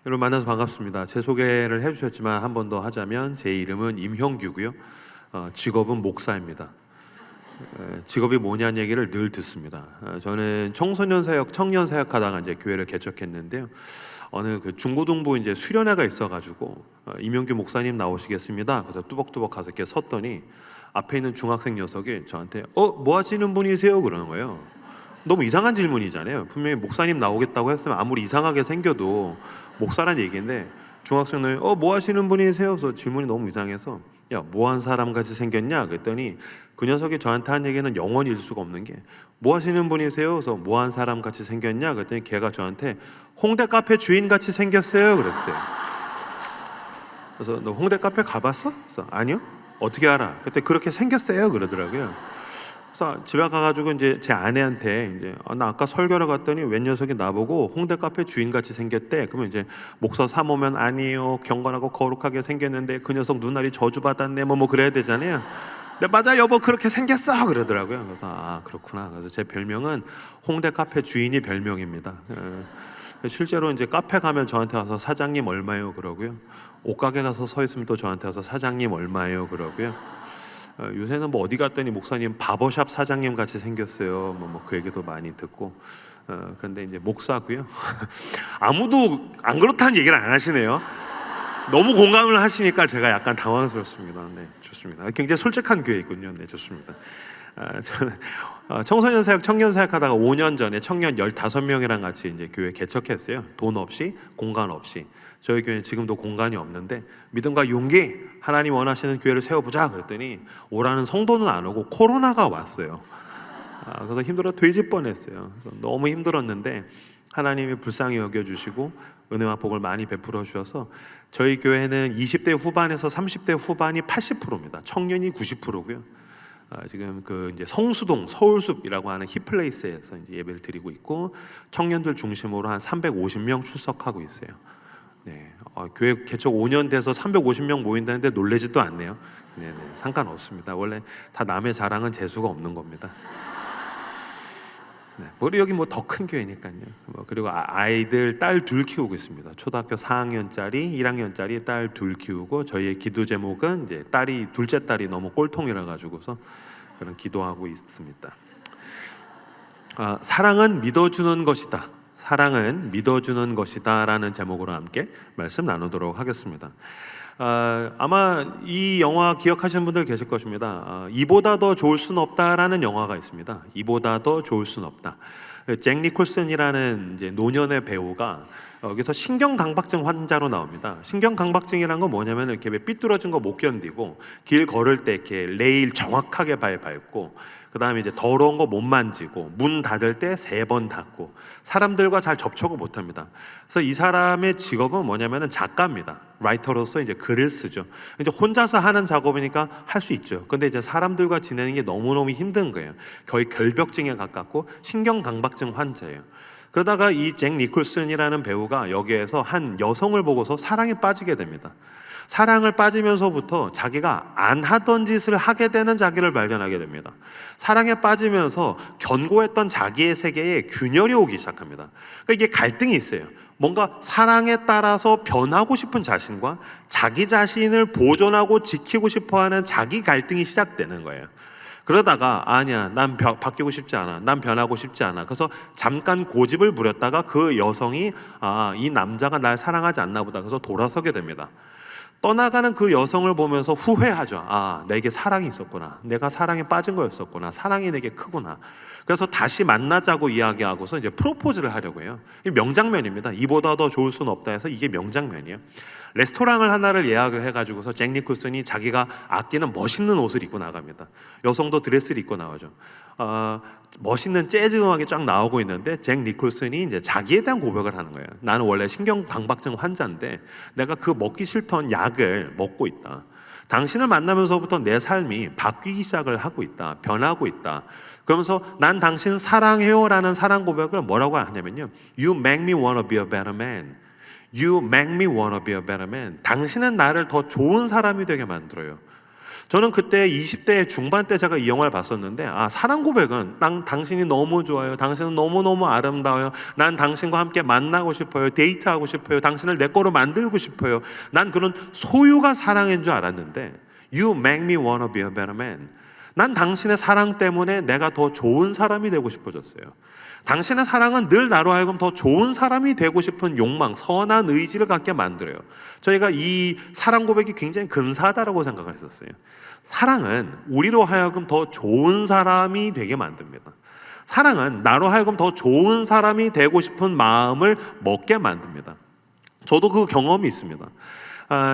여러분 만나서 반갑습니다. 제 소개를 해주셨지만 한 번 더 하자면 제 이름은 임형규고요. 직업은 목사입니다. 직업이 뭐냐는 얘기를 늘 듣습니다. 저는 청소년 사역, 청년 사역 하다가 이제 교회를 개척했는데요. 어느 그 중고등부 이제 수련회가 있어가지고 임형규 목사님 나오시겠습니다. 그래서 뚜벅뚜벅 가서 이렇게 섰더니 앞에 있는 중학생 녀석이 저한테 뭐 하시는 분이세요? 그러는 거예요. 너무 이상한 질문이잖아요. 분명히 목사님 나오겠다고 했으면 아무리 이상하게 생겨도 목사란 얘기인데 중학생들 뭐 하시는 분이세요? 그래서 질문이 너무 이상해서 야, 뭐 한 사람 같이 생겼냐? 그랬더니 그 녀석이 저한테 한 얘기는 영원히 잊을 수가 없는 게 뭐 하시는 분이세요? 그래서 뭐 한 사람 같이 생겼냐? 그랬더니 걔가 저한테 홍대 카페 주인 같이 생겼어요. 그랬어요. 그래서 너 홍대 카페 가봤어? 그래서 아니요. 어떻게 알아? 그때 그렇게 생겼어요. 그러더라고요. 그래서 집에 가가지고 이제 제 아내한테 이제 나 아까 설교를 갔더니 웬 녀석이 나보고 홍대 카페 주인같이 생겼대. 그러면 이제 목사 사모면 아니에요. 경건하고 거룩하게 생겼는데 그 녀석 눈알이 저주받았네. 뭐 그래야 되잖아요. 근데 맞아 여보 그렇게 생겼어 그러더라고요. 그래서 그렇구나. 그래서 제 별명은 홍대 카페 주인이 별명입니다. 실제로 이제 카페 가면 저한테 와서 사장님 얼마요 그러고요. 옷가게 가서 서 있으면 또 저한테 와서 사장님 얼마요 그러고요. 요새는 뭐 어디 갔더니 목사님 바버샵 사장님 같이 생겼어요. 그 얘기도 많이 듣고. 근데 이제 목사고요. 아무도 안 그렇다는 얘기를 안 하시네요. 너무 공감을 하시니까 제가 약간 당황스럽습니다. 네, 좋습니다. 굉장히 솔직한 교회이군요. 네, 좋습니다. 저는 청소년 사역, 청년 사역 하다가 5년 전에 청년 15명이랑 같이 이제 교회 개척했어요. 돈 없이, 공간 없이. 저희 교회는 지금도 공간이 없는데 믿음과 용기, 하나님 원하시는 교회를 세워보자 그랬더니 오라는 성도는 안 오고 코로나가 왔어요. 그래서 힘들어 뒤집 뻔했어요. 그래서 너무 힘들었는데 하나님이 불쌍히 여겨주시고 은혜와 복을 많이 베풀어 주셔서 저희 교회는 20대 후반에서 30대 후반이 80%입니다. 청년이 90%고요. 지금 그 이제 성수동 서울숲이라고 하는 힙플레이스에서 이제 예배를 드리고 있고 청년들 중심으로 한 350명 출석하고 있어요. 네, 교회 개척 5년 돼서 350명 모인다는데 놀라지도 않네요. 네네, 상관없습니다. 원래 다 남의 자랑은 재수가 없는 겁니다. 네, 우리 여기 뭐 더 큰 교회니까요. 그리고 아이들 딸 둘 키우고 있습니다. 초등학교 4학년짜리, 1학년짜리 딸 둘 키우고 저희의 기도 제목은 이제 둘째 딸이 너무 꼴통이라 가지고서 그런 기도하고 있습니다. 사랑은 믿어주는 것이다. 사랑은 믿어주는 것이다 라는 제목으로 함께 말씀 나누도록 하겠습니다. 아마 이 영화 기억하시는 분들 계실 것입니다. 이보다 더 좋을 순 없다라는 영화가 있습니다. 이보다 더 좋을 순 없다. 잭 니콜슨이라는 이제 노년의 배우가 여기서 신경강박증 환자로 나옵니다. 신경강박증이란 건 뭐냐면 이렇게 삐뚤어진 거 못 견디고 길 걸을 때 이렇게 레일 정확하게 밟고 그 다음에 이제 더러운 거 못 만지고 문 닫을 때 3번 닫고 사람들과 잘 접촉을 못 합니다. 그래서 이 사람의 직업은 뭐냐면은 작가입니다. 라이터로서 이제 글을 쓰죠. 이제 혼자서 하는 작업이니까 할 수 있죠. 근데 이제 사람들과 지내는 게 너무너무 힘든 거예요. 거의 결벽증에 가깝고 신경강박증 환자예요. 그러다가 이 잭 니콜슨이라는 배우가 여기에서 한 여성을 보고서 사랑에 빠지게 됩니다. 사랑을 빠지면서부터 자기가 안 하던 짓을 하게 되는 자기를 발견하게 됩니다. 사랑에 빠지면서 견고했던 자기의 세계에 균열이 오기 시작합니다. 그러니까 이게 갈등이 있어요. 뭔가 사랑에 따라서 변하고 싶은 자신과 자기 자신을 보존하고 지키고 싶어하는 자기 갈등이 시작되는 거예요. 그러다가 아니야 난 바뀌고 싶지 않아, 난 변하고 싶지 않아. 그래서 잠깐 고집을 부렸다가 그 여성이 이 남자가 날 사랑하지 않나 보다. 그래서 돌아서게 됩니다. 떠나가는 그 여성을 보면서 후회하죠. 내게 사랑이 있었구나. 내가 사랑에 빠진 거였었구나. 사랑이 내게 크구나. 그래서 다시 만나자고 이야기하고서 이제 프로포즈를 하려고 해요. 이 명장면입니다. 이보다 더 좋을 수는 없다 해서 이게 명장면이에요. 레스토랑을 하나를 예약을 해가지고서 잭 니콜슨이 자기가 아끼는 멋있는 옷을 입고 나갑니다. 여성도 드레스를 입고 나오죠. 멋있는 재즈 음악이 쫙 나오고 있는데 잭 니콜슨이 이제 자기에 대한 고백을 하는 거예요. 나는 원래 신경강박증 환자인데 내가 그 먹기 싫던 약을 먹고 있다. 당신을 만나면서부터 내 삶이 바뀌기 시작을 하고 있다. 변하고 있다. 그러면서 난 당신 사랑해요 라는 사랑 고백을 뭐라고 하냐면요, You make me wanna be a better man. You make me wanna be a better man. 당신은 나를 더 좋은 사람이 되게 만들어요. 저는 그때 20대 중반 때 제가 이 영화를 봤었는데, 사랑 고백은 당신이 너무 좋아요, 당신은 너무너무 아름다워요, 난 당신과 함께 만나고 싶어요, 데이트하고 싶어요, 당신을 내 거로 만들고 싶어요, 난 그런 소유가 사랑인 줄 알았는데, You make me wanna be a better man. 난 당신의 사랑 때문에 내가 더 좋은 사람이 되고 싶어졌어요. 당신의 사랑은 늘 나로 하여금 더 좋은 사람이 되고 싶은 욕망, 선한 의지를 갖게 만들어요. 저희가 이 사랑 고백이 굉장히 근사하다고 생각을 했었어요. 사랑은 우리로 하여금 더 좋은 사람이 되게 만듭니다. 사랑은 나로 하여금 더 좋은 사람이 되고 싶은 마음을 먹게 만듭니다. 저도 그 경험이 있습니다.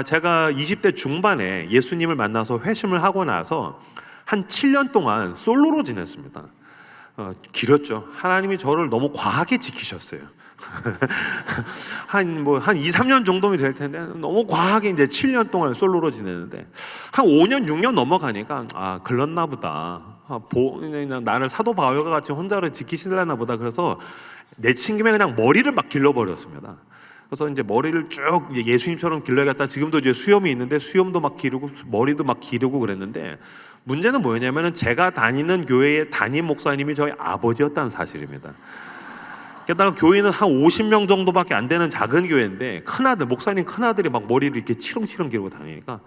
제가 20대 중반에 예수님을 만나서 회심을 하고 나서 한 7년 동안 솔로로 지냈습니다. 길었죠. 하나님이 저를 너무 과하게 지키셨어요. 한 2, 3년 정도면 될 텐데 너무 과하게 이제 7년 동안 솔로로 지냈는데 한 5년, 6년 넘어가니까 글렀나 보다. 나를 사도 바울과 같이 혼자로 지키시려나 보다. 그래서 내친 김에 그냥 머리를 막 길러버렸습니다. 그래서 이제 머리를 쭉 예수님처럼 길러야겠다. 지금도 이제 수염이 있는데 수염도 막 기르고 머리도 막 기르고 그랬는데 문제는 뭐였냐면은 제가 다니는 교회의 담임 목사님이 저희 아버지였다는 사실입니다. 게다가 교회는 한 50명 정도밖에 안 되는 작은 교회인데 목사님 큰아들이 막 머리를 이렇게 치렁치렁 기르고 다니니까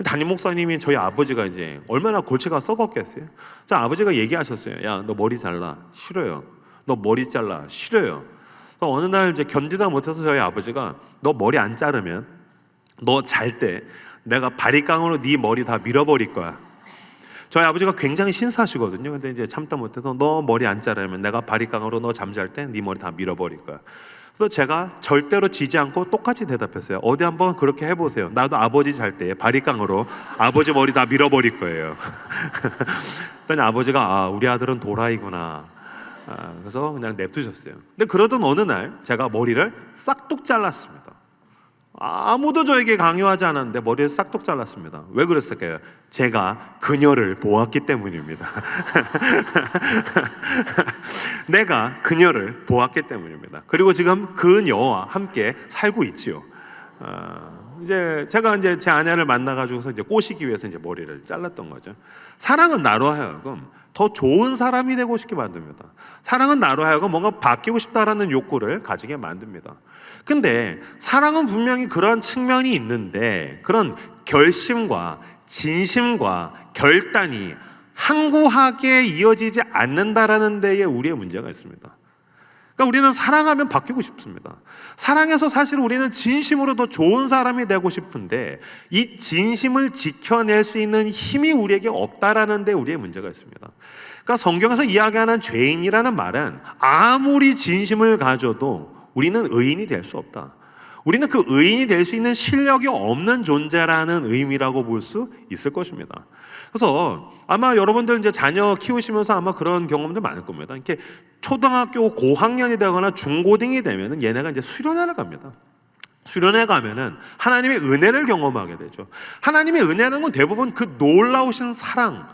담임 목사님이 저희 아버지가 이제 얼마나 골치가 썩었겠어요. 저 아버지가 얘기하셨어요. 야, 너 머리 잘라. 싫어요. 너 머리 잘라. 싫어요. 어느 날 이제 견디다 못해서 저희 아버지가 너 머리 안 자르면 너 잘 때 내가 바리깡으로 네 머리 다 밀어버릴 거야. 저희 아버지가 굉장히 신사시거든요. 근데 이제 참다 못해서 너 머리 안 자르면 내가 바리깡으로 너 잠잘 때 네 머리 다 밀어버릴 거야. 그래서 제가 절대로 지지 않고 똑같이 대답했어요. 어디 한번 그렇게 해보세요. 나도 아버지 잘 때 바리깡으로 아버지 머리 다 밀어버릴 거예요. 그랬더니 아버지가 우리 아들은 도라이구나. 그래서 그냥 냅두셨어요. 근데 그러던 어느 날 제가 머리를 싹둑 잘랐습니다. 아무도 저에게 강요하지 않았는데 머리를 싹둑 잘랐습니다. 왜 그랬을까요? 제가 그녀를 보았기 때문입니다. 내가 그녀를 보았기 때문입니다. 그리고 지금 그녀와 함께 살고 있지요. 이제 제가 이제 제 아내를 만나가지고서 이제 꼬시기 위해서 이제 머리를 잘랐던 거죠. 사랑은 나로 하여금 더 좋은 사람이 되고 싶게 만듭니다. 사랑은 나로 하여금 뭔가 바뀌고 싶다라는 욕구를 가지게 만듭니다. 근데 사랑은 분명히 그런 측면이 있는데 그런 결심과 진심과 결단이 항구하게 이어지지 않는다라는 데에 우리의 문제가 있습니다. 그러니까 우리는 사랑하면 바뀌고 싶습니다. 사랑해서 사실 우리는 진심으로 더 좋은 사람이 되고 싶은데 이 진심을 지켜낼 수 있는 힘이 우리에게 없다라는 데 우리의 문제가 있습니다. 그러니까 성경에서 이야기하는 죄인이라는 말은 아무리 진심을 가져도 우리는 의인이 될 수 없다. 우리는 그 의인이 될 수 있는 실력이 없는 존재라는 의미라고 볼 수 있을 것입니다. 그래서 아마 여러분들 이제 자녀 키우시면서 아마 그런 경험도 많을 겁니다. 이렇게 초등학교 고학년이 되거나 중고등이 되면은 얘네가 이제 수련회를 갑니다. 수련회 가면은 하나님의 은혜를 경험하게 되죠. 하나님의 은혜는 건 대부분 그 놀라우신 사랑,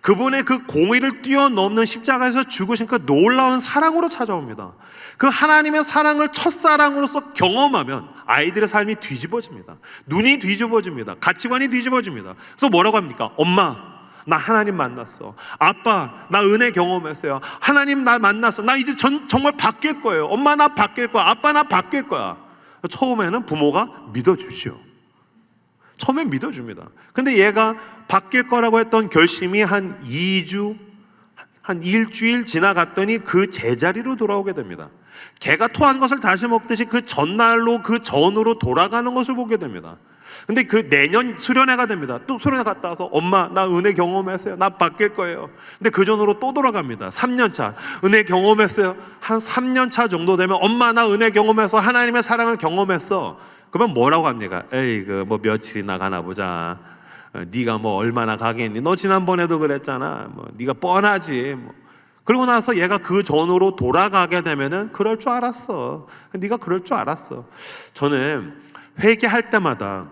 그분의 그 공의를 뛰어넘는 십자가에서 죽으신 그 놀라운 사랑으로 찾아옵니다. 그 하나님의 사랑을 첫사랑으로서 경험하면 아이들의 삶이 뒤집어집니다. 눈이 뒤집어집니다. 가치관이 뒤집어집니다. 그래서 뭐라고 합니까? 엄마, 나 하나님 만났어. 아빠, 나 은혜 경험했어요. 하나님 나 만났어. 나 이제 정말 바뀔 거예요. 엄마, 나 바뀔 거야. 아빠, 나 바뀔 거야. 처음에는 부모가 믿어주시오. 처음엔 믿어줍니다. 근데 얘가 바뀔 거라고 했던 결심이 한 2주, 한 일주일 지나갔더니 그 제자리로 돌아오게 됩니다. 개가 토한 것을 다시 먹듯이 그 전날로 그 전으로 돌아가는 것을 보게 됩니다. 근데 그 내년 수련회가 됩니다. 또 수련회 갔다 와서 엄마, 나 은혜 경험했어요. 나 바뀔 거예요. 근데 그 전으로 또 돌아갑니다. 3년 차 은혜 경험했어요. 한 3년 차 정도 되면 엄마, 나 은혜 경험해서 하나님의 사랑을 경험했어. 그러면 뭐라고 합니까? 에이, 그 뭐 며칠이나 가나 보자. 네가 뭐 얼마나 가겠니? 너 지난번에도 그랬잖아. 뭐 네가 뻔하지. 뭐. 그러고 나서 얘가 그 전으로 돌아가게 되면은 그럴 줄 알았어. 네가 그럴 줄 알았어. 저는 회개할 때마다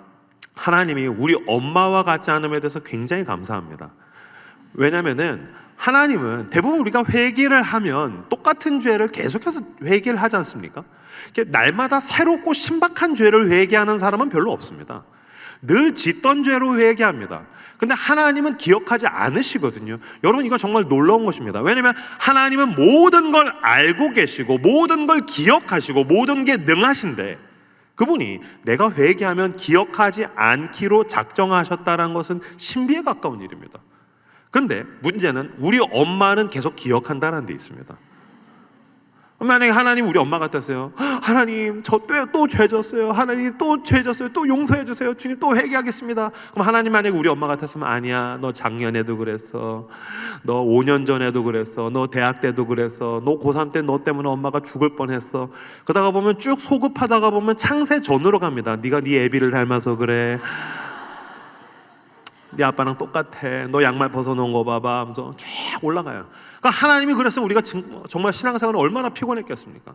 하나님이 우리 엄마와 같지 않음에 대해서 굉장히 감사합니다. 왜냐면은 하나님은 대부분 우리가 회개를 하면 똑같은 죄를 계속해서 회개를 하지 않습니까? 날마다 새롭고 신박한 죄를 회개하는 사람은 별로 없습니다. 늘 짓던 죄로 회개합니다. 근데 하나님은 기억하지 않으시거든요. 여러분, 이건 정말 놀라운 것입니다. 왜냐하면 하나님은 모든 걸 알고 계시고 모든 걸 기억하시고 모든 게 능하신데, 그분이 내가 회개하면 기억하지 않기로 작정하셨다는 것은 신비에 가까운 일입니다. 그런데 문제는 우리 엄마는 계속 기억한다는 데 있습니다. 만약에 하나님 우리 엄마 같았어요. 하나님, 저 또 죄졌어요. 하나님, 또 죄졌어요. 또 용서해 주세요. 주님, 또 회개하겠습니다. 그럼 하나님 만약에 우리 엄마 같았으면, 아니야, 너 작년에도 그랬어. 너 5년 전에도 그랬어. 너 대학 때도 그랬어. 너 고3 때 너 때문에 엄마가 죽을 뻔했어. 그러다가 보면 쭉 소급하다가 보면 창세 전으로 갑니다. 네가 네 애비를 닮아서 그래. 네 아빠랑 똑같아. 너 양말 벗어놓은 거 봐봐 하면서 쫙 올라가요. 그러니까 하나님이 그랬으면 우리가 정말 신앙생활은 얼마나 피곤했겠습니까?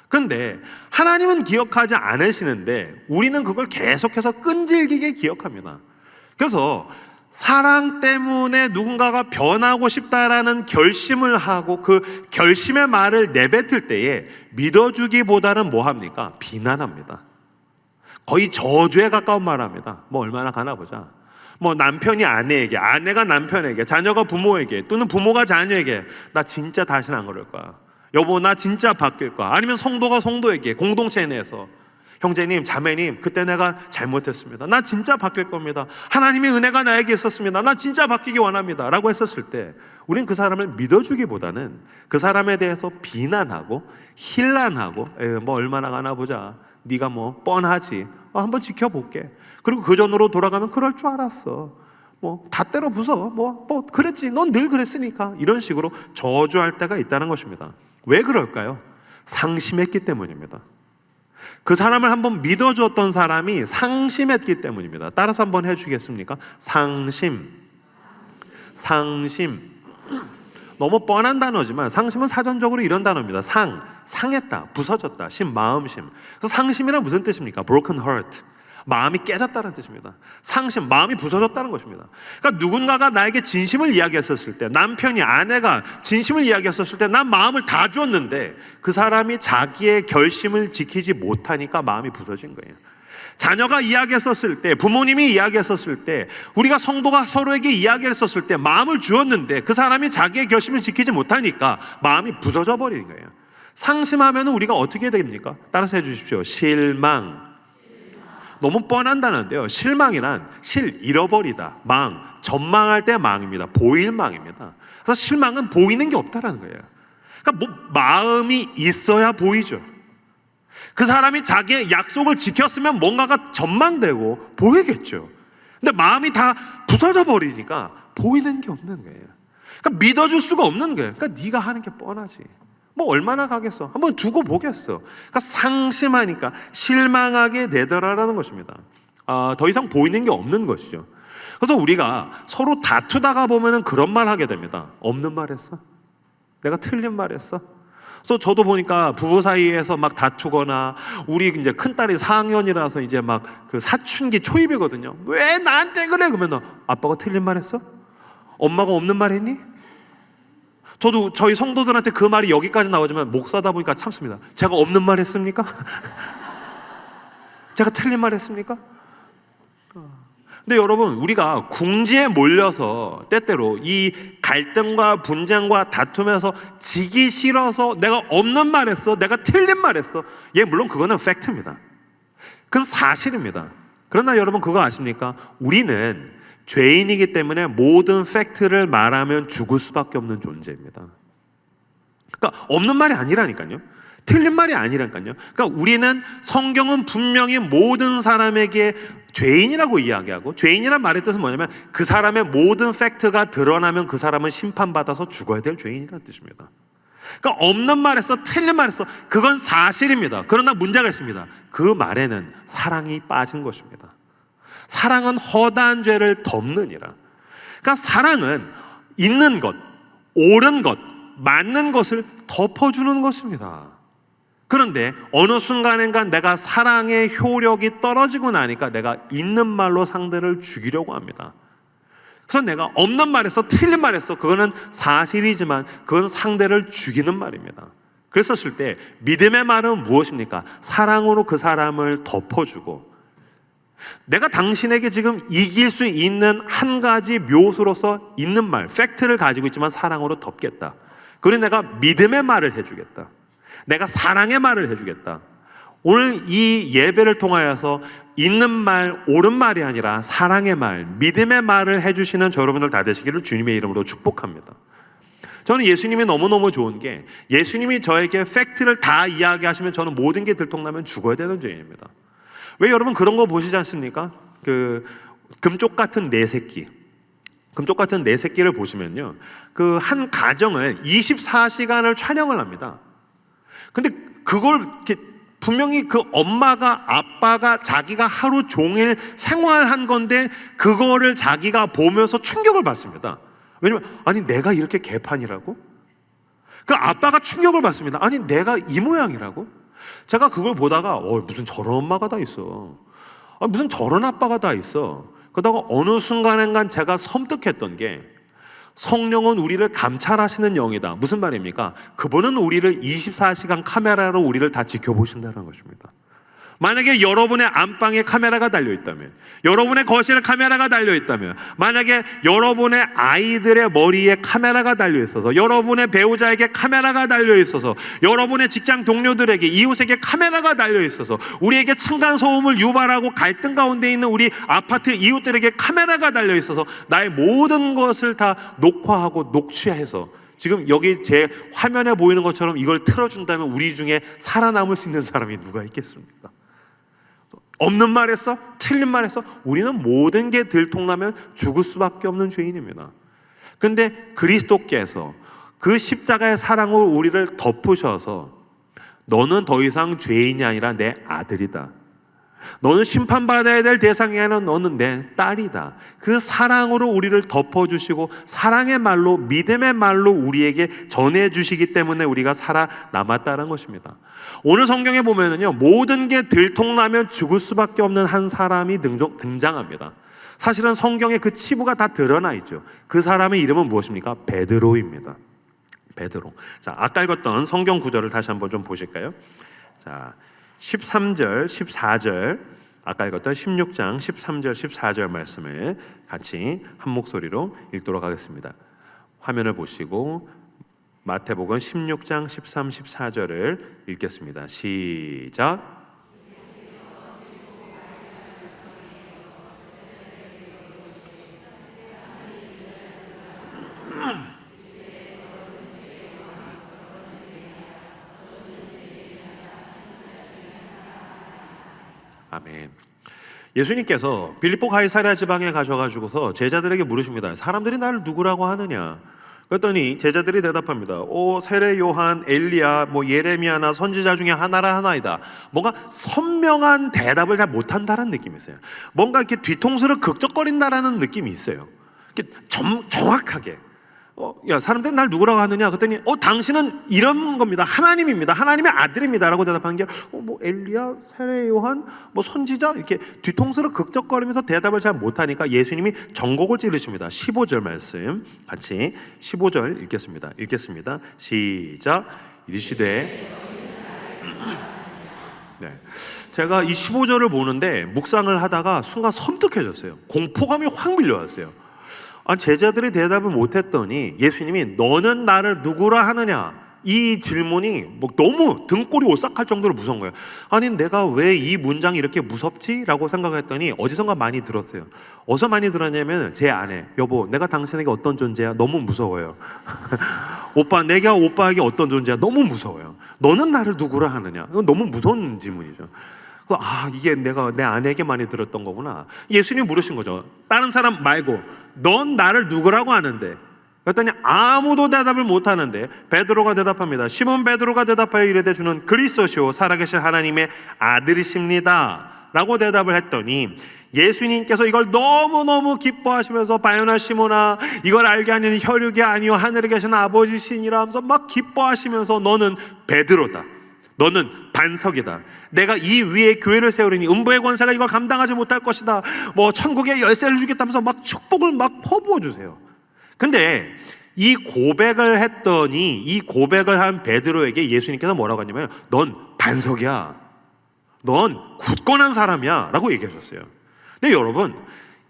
그런데 하나님은 기억하지 않으시는데 우리는 그걸 계속해서 끈질기게 기억합니다. 그래서 사랑 때문에 누군가가 변하고 싶다라는 결심을 하고 그 결심의 말을 내뱉을 때에 믿어주기보다는 뭐 합니까? 비난합니다. 거의 저주에 가까운 말을 합니다. 뭐 얼마나 가나 보자. 뭐 남편이 아내에게, 아내가 남편에게, 자녀가 부모에게, 또는 부모가 자녀에게, 나 진짜 다시는 안 그럴 거야. 여보, 나 진짜 바뀔 거야. 아니면 성도가 성도에게, 공동체 내에서, 형제님, 자매님, 그때 내가 잘못했습니다. 나 진짜 바뀔 겁니다. 하나님의 은혜가 나에게 있었습니다. 나 진짜 바뀌기 원합니다. 라고 했었을 때 우린 그 사람을 믿어주기보다는 그 사람에 대해서 비난하고 힐난하고, 뭐 얼마나 가나 보자. 네가 뭐 뻔하지. 한번 지켜볼게. 그리고 그 전으로 돌아가면 그럴 줄 알았어. 뭐 다 때려 부숴. 뭐 그랬지. 넌 늘 그랬으니까. 이런 식으로 저주할 때가 있다는 것입니다. 왜 그럴까요? 상심했기 때문입니다. 그 사람을 한번 믿어줬던 사람이 상심했기 때문입니다. 따라서 한번 해주겠습니까? 상심. 너무 뻔한 단어지만 상심은 사전적으로 이런 단어입니다. 상했다, 부서졌다, 마음심. 그래서 상심이란 무슨 뜻입니까? broken heart. 마음이 깨졌다는 뜻입니다. 상심, 마음이 부서졌다는 것입니다. 그러니까 누군가가 나에게 진심을 이야기했었을 때, 남편이, 아내가 진심을 이야기했었을 때 난 마음을 다 주었는데 그 사람이 자기의 결심을 지키지 못하니까 마음이 부서진 거예요. 자녀가 이야기했었을 때, 부모님이 이야기했었을 때, 우리가 성도가 서로에게 이야기했었을 때 마음을 주었는데 그 사람이 자기의 결심을 지키지 못하니까 마음이 부서져 버리는 거예요. 상심하면 우리가 어떻게 됩니까? 따라서 해주십시오. 실망. 너무 뻔한다는데요. 실망이란 잃어버리다, 전망할 때 망입니다. 보일 망입니다. 그래서 실망은 보이는 게 없다라는 거예요. 그러니까 마음이 있어야 보이죠. 그 사람이 자기의 약속을 지켰으면 뭔가가 전망되고 보이겠죠. 근데 마음이 다 부서져 버리니까 보이는 게 없는 거예요. 그러니까 믿어줄 수가 없는 거예요. 그러니까 네가 하는 게 뻔하지. 뭐 얼마나 가겠어? 한번 두고 보겠어. 그러니까 상심하니까 실망하게 되더라라는 것입니다. 더 이상 보이는 게 없는 것이죠. 그래서 우리가 서로 다투다가 보면은 그런 말 하게 됩니다. 없는 말 했어? 내가 틀린 말 했어? 그래서 저도 보니까 부부 사이에서 막 다투거나, 우리 이제 큰딸이 4학년이라서 이제 막 그 사춘기 초입이거든요. 왜 나한테 그래? 그러면 아빠가 틀린 말 했어? 엄마가 없는 말 했니? 저도 저희 성도들한테 그 말이 여기까지 나오지만 목사다 보니까 참습니다. 제가 없는 말 했습니까? 제가 틀린 말 했습니까? 근데 여러분, 우리가 궁지에 몰려서 때때로 이 갈등과 분쟁과 다툼에서 지기 싫어서 내가 없는 말 했어, 내가 틀린 말 했어. 물론 그거는 팩트입니다. 그건 사실입니다. 그러나 여러분, 그거 아십니까? 우리는 죄인이기 때문에 모든 팩트를 말하면 죽을 수밖에 없는 존재입니다. 그러니까 없는 말이 아니라니까요. 틀린 말이 아니라니까요. 그러니까 우리는, 성경은 분명히 모든 사람에게 죄인이라고 이야기하고, 죄인이란 말의 뜻은 뭐냐면 그 사람의 모든 팩트가 드러나면 그 사람은 심판받아서 죽어야 될 죄인이라는 뜻입니다. 그러니까 없는 말에서, 틀린 말에서, 그건 사실입니다. 그러나 문제가 있습니다. 그 말에는 사랑이 빠진 것입니다. 사랑은 허다한 죄를 덮느니라. 그러니까 사랑은 있는 것, 옳은 것, 맞는 것을 덮어주는 것입니다. 그런데 어느 순간인가 내가 사랑의 효력이 떨어지고 나니까 내가 있는 말로 상대를 죽이려고 합니다. 그래서 내가 없는 말에서, 틀린 말에서, 그거는 사실이지만 그건 상대를 죽이는 말입니다. 그랬었을 때 믿음의 말은 무엇입니까? 사랑으로 그 사람을 덮어주고, 내가 당신에게 지금 이길 수 있는 한 가지 묘수로서 있는 말, 팩트를 가지고 있지만 사랑으로 덮겠다. 그리고 내가 믿음의 말을 해주겠다. 내가 사랑의 말을 해주겠다. 오늘 이 예배를 통하여서 있는 말, 옳은 말이 아니라 사랑의 말, 믿음의 말을 해주시는 저 여러분들 다 되시기를 주님의 이름으로 축복합니다. 저는 예수님이 너무너무 좋은 게, 예수님이 저에게 팩트를 다 이야기하시면 저는 모든 게 들통나면 죽어야 되는 죄인입니다. 왜 여러분 그런 거 보시지 않습니까? 금쪽 같은 네 새끼, 금쪽 같은 네 새끼를 보시면요, 그 한 가정을 24시간을 촬영을 합니다. 근데 그걸 이렇게 분명히 그 엄마가, 아빠가, 자기가 하루 종일 생활한 건데 그거를 자기가 보면서 충격을 받습니다. 왜냐면 아니 내가 이렇게 개판이라고? 그 아빠가 충격을 받습니다. 아니 내가 이 모양이라고? 제가 그걸 보다가 무슨 저런 엄마가 다 있어, 무슨 저런 아빠가 다 있어. 그러다가 어느 순간엔간 제가 섬뜩했던 게, 성령은 우리를 감찰하시는 영이다. 무슨 말입니까? 그분은 우리를 24시간 카메라로 우리를 다 지켜보신다는 것입니다. 만약에 여러분의 안방에 카메라가 달려있다면, 여러분의 거실에 카메라가 달려있다면, 만약에 여러분의 아이들의 머리에 카메라가 달려있어서, 여러분의 배우자에게 카메라가 달려있어서, 여러분의 직장 동료들에게, 이웃에게 카메라가 달려있어서, 우리에게 층간소음을 유발하고 갈등 가운데 있는 우리 아파트 이웃들에게 카메라가 달려있어서 나의 모든 것을 다 녹화하고 녹취해서 지금 여기 제 화면에 보이는 것처럼 이걸 틀어준다면 우리 중에 살아남을 수 있는 사람이 누가 있겠습니까? 없는 말 했어? 틀린 말 했어? 우리는 모든 게 들통나면 죽을 수밖에 없는 죄인입니다. 근데 그리스도께서 그 십자가의 사랑으로 우리를 덮으셔서 너는 더 이상 죄인이 아니라 내 아들이다, 너는 심판받아야 될 대상이 아니라 너는 내 딸이다, 그 사랑으로 우리를 덮어주시고 사랑의 말로, 믿음의 말로 우리에게 전해주시기 때문에 우리가 살아남았다는 것입니다. 오늘 성경에 보면은요, 모든 게 들통나면 죽을 수밖에 없는 한 사람이 등장합니다. 사실은 성경에 그 치부가 다 드러나 있죠. 그 사람의 이름은 무엇입니까? 베드로입니다. 베드로. 자, 아까 읽었던 성경 구절을 다시 한번 좀 보실까요? 자, 13절, 14절, 아까 읽었던 16장 13절, 14절 말씀을 같이 한 목소리로 읽도록 하겠습니다. 화면을 보시고 마태복음 16장 13, 14절을 읽겠습니다. 시작. 아멘. 예수님께서 빌립보 가이사랴 지방에 가셔가지고서 제자들에게 물으십니다. 사람들이 나를 누구라고 하느냐? 그랬더니 제자들이 대답합니다. 세례 요한, 엘리야, 예레미야나 선지자 중에 하나이다. 뭔가 선명한 대답을 잘 못한다는 느낌이 있어요. 뭔가 이렇게 뒤통수를 극적거린다라는 느낌이 있어요. 정확하게. 야, 사람들이 날 누구라고 하느냐? 그랬더니 당신은 이런 겁니다. 하나님입니다. 하나님의 아들입니다. 라고 대답한 게 엘리야, 세례 요한, 선지자, 이렇게 뒤통수를 극적거리면서 대답을 잘 못하니까 예수님이 전곡을 찌르십니다. 15절 말씀 같이 15절 읽겠습니다. 시작. 이르시되 네. 제가 이 15절을 보는데 묵상을 하다가 순간 섬뜩해졌어요. 공포감이 확 밀려왔어요. 제자들이 대답을 못했더니 예수님이 너는 나를 누구라 하느냐? 이 질문이 너무 등골이 오싹할 정도로 무서운 거예요. 아니 내가 왜 이 문장이 이렇게 무섭지? 라고 생각했더니 어디선가 많이 들었어요. 어디서 많이 들었냐면 제 아내, 여보 내가 당신에게 어떤 존재야? 너무 무서워요. 오빠 내가 오빠에게 어떤 존재야? 너무 무서워요. 너는 나를 누구라 하느냐? 이건 너무 무서운 질문이죠. 이게 내가 내 아내에게 많이 들었던 거구나. 예수님이 물으신 거죠. 다른 사람 말고 넌 나를 누구라고 하는데? 그랬더니 아무도 대답을 못하는데 베드로가 대답합니다. 시몬 베드로가 대답하여 이르되 주는 그리스도시요 살아계신 하나님의 아들이십니다 라고 대답을 했더니 예수님께서 이걸 너무너무 기뻐하시면서 바요나 시몬아 이걸 알게 하는 혈육이 아니요 하늘에 계신 아버지시니라 하면서 막 기뻐하시면서 너는 베드로다, 너는 반석이다, 내가 이 위에 교회를 세우리니 음부의 권세가 이걸 감당하지 못할 것이다, 천국의 열쇠를 주겠다면서 막 축복을 막 퍼부어 주세요. 근데 이 고백을 했더니 이 고백을 한 베드로에게 예수님께서 뭐라고 하냐면 넌 반석이야, 넌 굳건한 사람이야 라고 얘기하셨어요. 근데 여러분,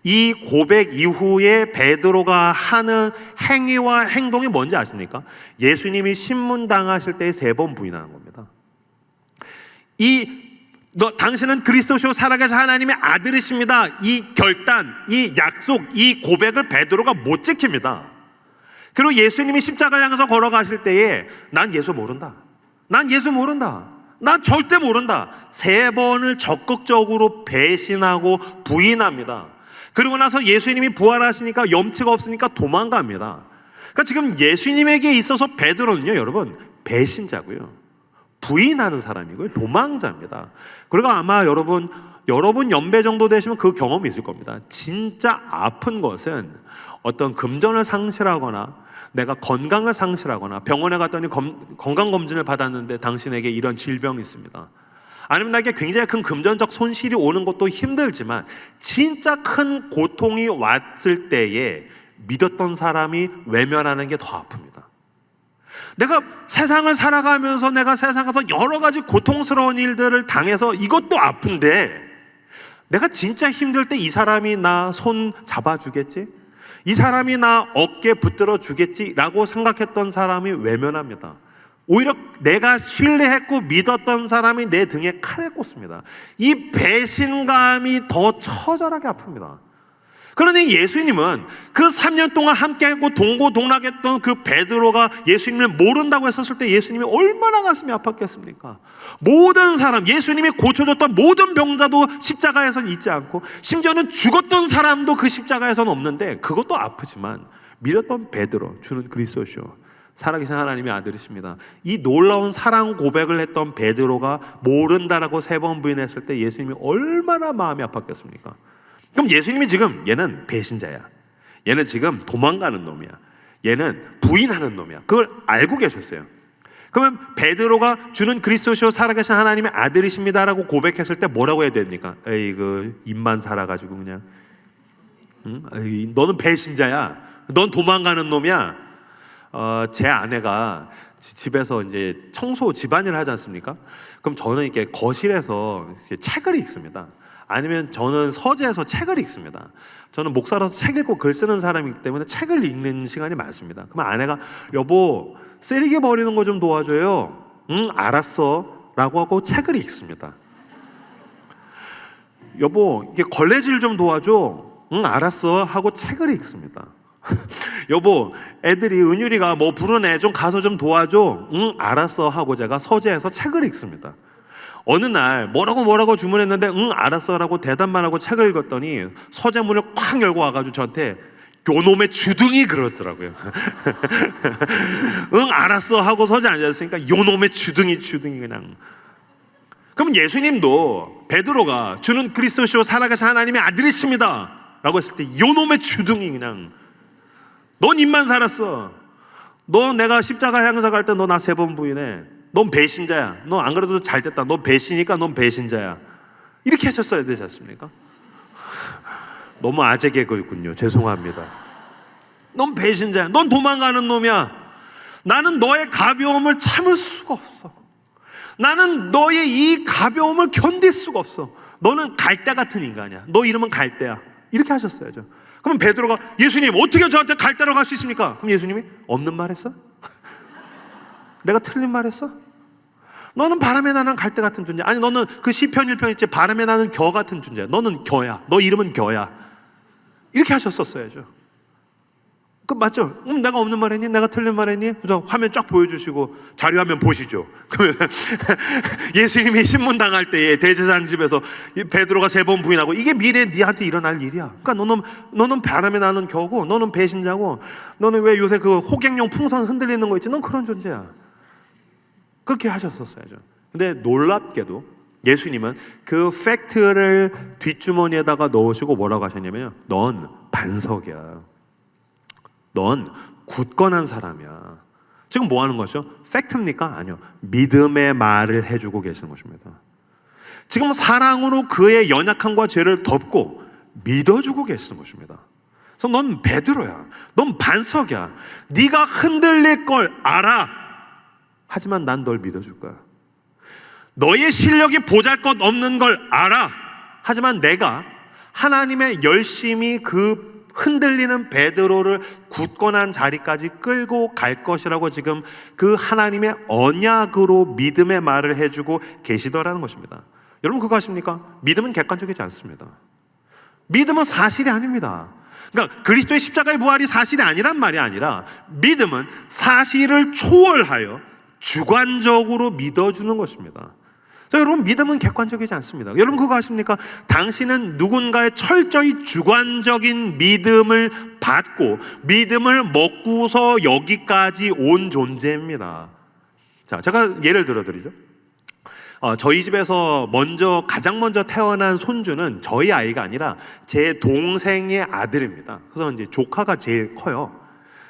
이 고백 이후에 베드로가 하는 행위와 행동이 뭔지 아십니까? 예수님이 신문당하실 때 3번 부인하는 겁니다. 당신은 그리스도시요 살아계신 하나님의 아들이십니다. 이 결단, 이 약속, 이 고백을 베드로가 못 지킵니다. 그리고 예수님이 십자가를 향해서 걸어가실 때에 난 예수 모른다. 난 예수 모른다. 난 절대 모른다. 3번을 적극적으로 배신하고 부인합니다. 그리고 나서 예수님이 부활하시니까 염치가 없으니까 도망갑니다. 그러니까 지금 예수님에게 있어서 베드로는요, 여러분, 배신자고요, 부인하는 사람이고요, 도망자입니다. 그리고 아마 여러분 연배 정도 되시면 그 경험이 있을 겁니다. 진짜 아픈 것은 어떤 금전을 상실하거나 내가 건강을 상실하거나 병원에 갔더니 건강검진을 받았는데 당신에게 이런 질병이 있습니다. 아니면 나에게 굉장히 큰 금전적 손실이 오는 것도 힘들지만 진짜 큰 고통이 왔을 때에 믿었던 사람이 외면하는 게 더 아픕니다. 내가 세상을 살아가면서 내가 세상에서 여러 가지 고통스러운 일들을 당해서 이것도 아픈데 내가 진짜 힘들 때 이 사람이 나 손 잡아주겠지? 이 사람이 나 어깨 붙들어 주겠지라고 생각했던 사람이 외면합니다. 오히려 내가 신뢰했고 믿었던 사람이 내 등에 칼을 꽂습니다. 이 배신감이 더 처절하게 아픕니다. 그러니 예수님은 그 3년 동안 함께하고 동고동락했던 그 베드로가 예수님을 모른다고 했었을 때 예수님이 얼마나 가슴이 아팠겠습니까? 모든 사람, 예수님이 고쳐줬던 모든 병자도 십자가에선 있지 않고 심지어는 죽었던 사람도 그 십자가에선 없는데 그것도 아프지만 믿었던 베드로, 주는 그리스도시요 살아계신 하나님의 아들이십니다. 이 놀라운 사랑 고백을 했던 베드로가 모른다라고 3번 부인했을 때 예수님이 얼마나 마음이 아팠겠습니까? 그럼 예수님이 지금 얘는 배신자야, 얘는 지금 도망가는 놈이야, 얘는 부인하는 놈이야, 그걸 알고 계셨어요. 그러면 베드로가 주는 그리스도시요 살아계신 하나님의 아들이십니다라고 고백했을 때 뭐라고 해야 됩니까? 에이, 그 입만 살아가지고 그냥 에이, 너는 배신자야, 넌 도망가는 놈이야. 제 아내가 집에서 이제 청소 집안일을 하지 않습니까? 그럼 저는 이렇게 거실에서 이렇게 책을 읽습니다. 아니면 저는 서재에서 책을 읽습니다. 저는 목사라서 책 읽고 글 쓰는 사람이기 때문에 책을 읽는 시간이 많습니다. 그러면 아내가 여보 쓰레기 버리는 거 좀 도와줘요. 응, 알았어 라고 하고 책을 읽습니다. 여보 이게 걸레질 좀 도와줘. 응, 알았어 하고 책을 읽습니다. 여보 애들이 은율이가 뭐 부르네 좀 가서 좀 도와줘. 응, 알았어 하고 제가 서재에서 책을 읽습니다. 어느 날 뭐라고 주문했는데 응 알았어 라고 대답만 하고 책을 읽었더니 서재 문을 콱 열고 와가지고 저한테 요놈의 주둥이 그러더라고요. 응 알았어 하고 서재 앉았으니까 요놈의 주둥이 그냥. 그럼 예수님도 베드로가 주는 그리스도시요 살아계신 하나님의 아들이십니다 라고 했을 때 요놈의 주둥이 그냥. 넌 입만 살았어. 너 내가 십자가 향해서 갈 때 너 나 3번 부인해. 넌 배신자야. 너 안 그래도 잘 됐다. 너 배신이니까 넌 배신자야. 이렇게 하셨어야 되지 않습니까? 너무 아재 개그였군요. 죄송합니다. 넌 배신자야. 넌 도망가는 놈이야. 나는 너의 가벼움을 참을 수가 없어. 나는 너의 이 가벼움을 견딜 수가 없어. 너는 갈대 같은 인간이야. 너 이름은 갈대야. 이렇게 하셨어야죠. 그럼 베드로가 예수님 어떻게 저한테 갈대로 갈 수 있습니까? 그럼 예수님이 없는 말 했어? 내가 틀린 말 했어? 너는 바람에 나는 갈대 같은 존재. 아니 너는 그 시편 1편 있지 바람에 나는 겨 같은 존재야. 너는 겨야. 너 이름은 겨야. 이렇게 하셨었어야죠. 그 맞죠? 내가 없는 말 했니? 내가 틀린 말 했니? 그래서 화면 쫙 보여주시고 자료화면 보시죠. 그러면 예수님이 신문당할 때에 대제사장 집에서 베드로가 3번 부인하고 이게 미래에 네한테 일어날 일이야. 그러니까 너는 바람에 나는 겨고 너는 배신자고 너는 왜 요새 그 호갱용 풍선 흔들리는 거 있지? 넌 그런 존재야. 그렇게 하셨었어야죠. 근데 놀랍게도 예수님은 그 팩트를 뒷주머니에다가 넣으시고 뭐라고 하셨냐면요, 넌 반석이야. 넌 굳건한 사람이야. 지금 뭐 하는 거죠? 팩트입니까? 아니요. 믿음의 말을 해주고 계시는 것입니다. 지금 사랑으로 그의 연약함과 죄를 덮고 믿어주고 계시는 것입니다. 그래서 넌 베드로야. 넌 반석이야. 네가 흔들릴 걸 알아. 하지만 난 널 믿어줄 거야. 너의 실력이 보잘것 없는 걸 알아. 하지만 내가 하나님의 열심히 그 흔들리는 베드로를 굳건한 자리까지 끌고 갈 것이라고 지금 그 하나님의 언약으로 믿음의 말을 해주고 계시더라는 것입니다. 여러분 그거 아십니까? 믿음은 객관적이지 않습니다. 믿음은 사실이 아닙니다. 그러니까 그리스도의 십자가의 부활이 사실이 아니란 말이 아니라 믿음은 사실을 초월하여 주관적으로 믿어주는 것입니다. 자, 여러분 믿음은 객관적이지 않습니다. 여러분 그거 아십니까? 당신은 누군가의 철저히 주관적인 믿음을 받고 믿음을 먹고서 여기까지 온 존재입니다. 자, 제가 예를 들어드리죠. 저희 집에서 가장 먼저 태어난 손주는 저희 아이가 아니라 제 동생의 아들입니다. 그래서 이제 조카가 제일 커요.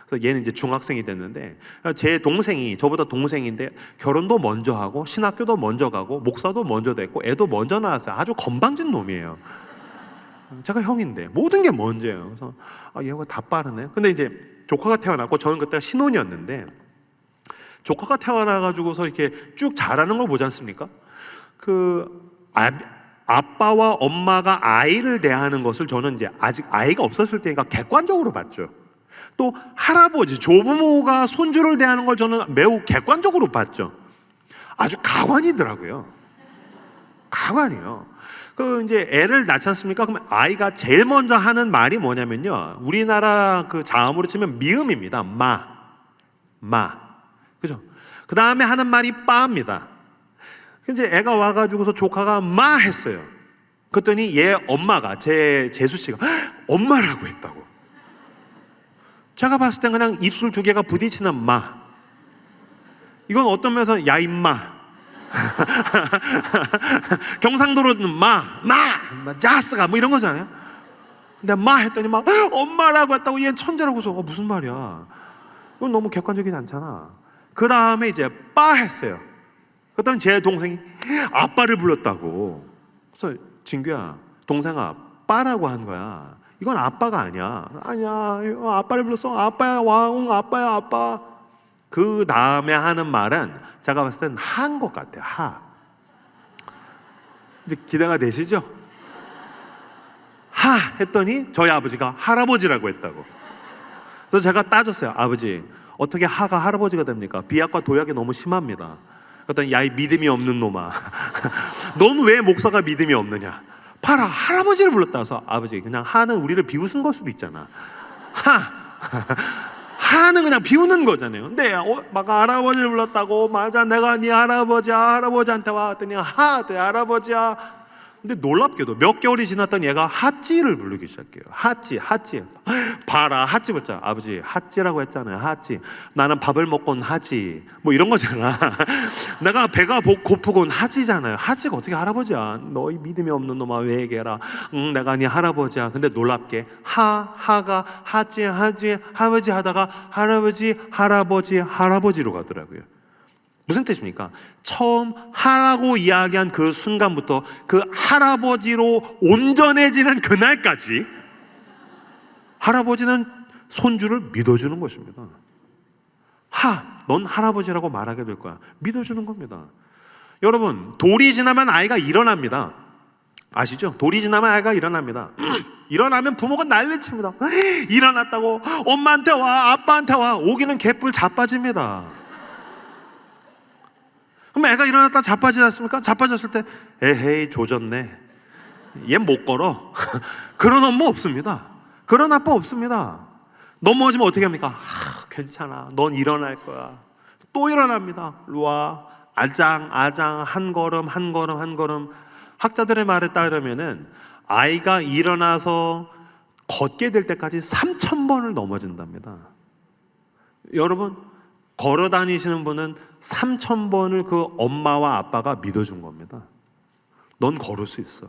그래서 얘는 이제 중학생이 됐는데, 제 동생이 저보다 동생인데 결혼도 먼저 하고 신학교도 먼저 가고 목사도 먼저 됐고 애도 먼저 낳았어요. 아주 건방진 놈이에요. 제가 형인데 모든 게 먼저예요. 그래서 얘가 다 빠르네. 근데 이제 조카가 태어났고 저는 그때가 신혼이었는데, 조카가 태어나가지고서 이렇게 쭉 자라는 걸 보지 않습니까? 아빠와 엄마가 아이를 대하는 것을 저는 이제 아직 아이가 없었을 때니까 객관적으로 봤죠. 또 할아버지, 조부모가 손주를 대하는 걸 저는 매우 객관적으로 봤죠. 아주 가관이더라고요. 가관이요. 이제 애를 낳지 않습니까? 그럼 아이가 제일 먼저 하는 말이 뭐냐면요. 우리나라 그 자음으로 치면 미음입니다. 마. 그죠? 그 다음에 하는 말이 빠입니다. 이제 애가 와가지고서 조카가 마 했어요. 그랬더니 얘 엄마가, 재수 씨가 엄마라고 했다고. 제가 봤을 땐 그냥 입술 두 개가 부딪히는 마. 이건 어떤 면에서 야 임마. 경상도로는 마, 자스가 뭐 이런 거잖아요. 근데 마 했더니 막 엄마라고 했다고. 얘는 천재라고서 무슨 말이야. 이건 너무 객관적이지 않잖아. 그 다음에 이제 빠 했어요. 그랬더니 제 동생이 아빠를 불렀다고. 그래서 진규야, 동생아, 빠라고 한 거야. 이건 아빠가 아니야. 아니야, 아빠를 불렀어. 아빠야, 왕, 아빠야, 아빠. 그 다음에 하는 말은 제가 봤을 땐 하인 것 같아요. 하. 이제 기대가 되시죠? 하 했더니 저희 아버지가 할아버지라고 했다고. 그래서 제가 따졌어요. 아버지, 어떻게 하가 할아버지가 됩니까? 비약과 도약이 너무 심합니다. 그랬더니 야, 이 믿음이 없는 놈아. 넌 왜 목사가 믿음이 없느냐? 봐라, 할아버지를 불렀다. 해서 아버지, 그냥 하는 우리를 비웃은 걸 수도 있잖아. 하는 그냥 비우는 거잖아요. 근데 막 할아버지를 불렀다고. 맞아, 내가 네 할아버지야. 할아버지한테 왔더니 내 할아버지야. 근데 놀랍게도 몇 개월이 지났더니 얘가 핫지를 부르기 시작해요. 핫지. 봐라, 핫지 붙자. 아버지, 핫지라고 했잖아요. 핫지. 나는 밥을 먹곤 하지. 뭐 이런 거잖아. 내가 배가 고프곤 하지잖아요. 하지가 어떻게 할아버지야? 너희 믿음이 없는 놈아, 왜 얘기해라. 내가 네 할아버지야. 근데 놀랍게 하가 하지 할아버지 하다가 할아버지로 가더라고요. 무슨 뜻입니까? 처음 하라고 이야기한 그 순간부터 그 할아버지로 온전해지는 그날까지 할아버지는 손주를 믿어주는 것입니다. 넌 할아버지라고 말하게 될 거야. 믿어주는 겁니다. 여러분, 돌이 지나면 아이가 일어납니다. 아시죠? 돌이 지나면 아이가 일어납니다. 일어나면 부모가 난리칩니다. 일어났다고 엄마한테 와, 아빠한테 와. 오기는 개뿔 자빠집니다. 그럼 애가 일어났다 자빠지지 않습니까? 자빠졌을 때 에헤이 조졌네, 얘 못 걸어. 그런 엄마 없습니다. 그런 아빠 없습니다. 넘어지면 어떻게 합니까? 괜찮아, 넌 일어날 거야. 또 일어납니다. 루아 아장 한 걸음. 학자들의 말에 따르면은 아이가 일어나서 걷게 될 때까지 3,000번을 넘어진답니다. 여러분, 걸어 다니시는 분은 3,000번을 그 엄마와 아빠가 믿어준 겁니다. 넌 걸을 수 있어.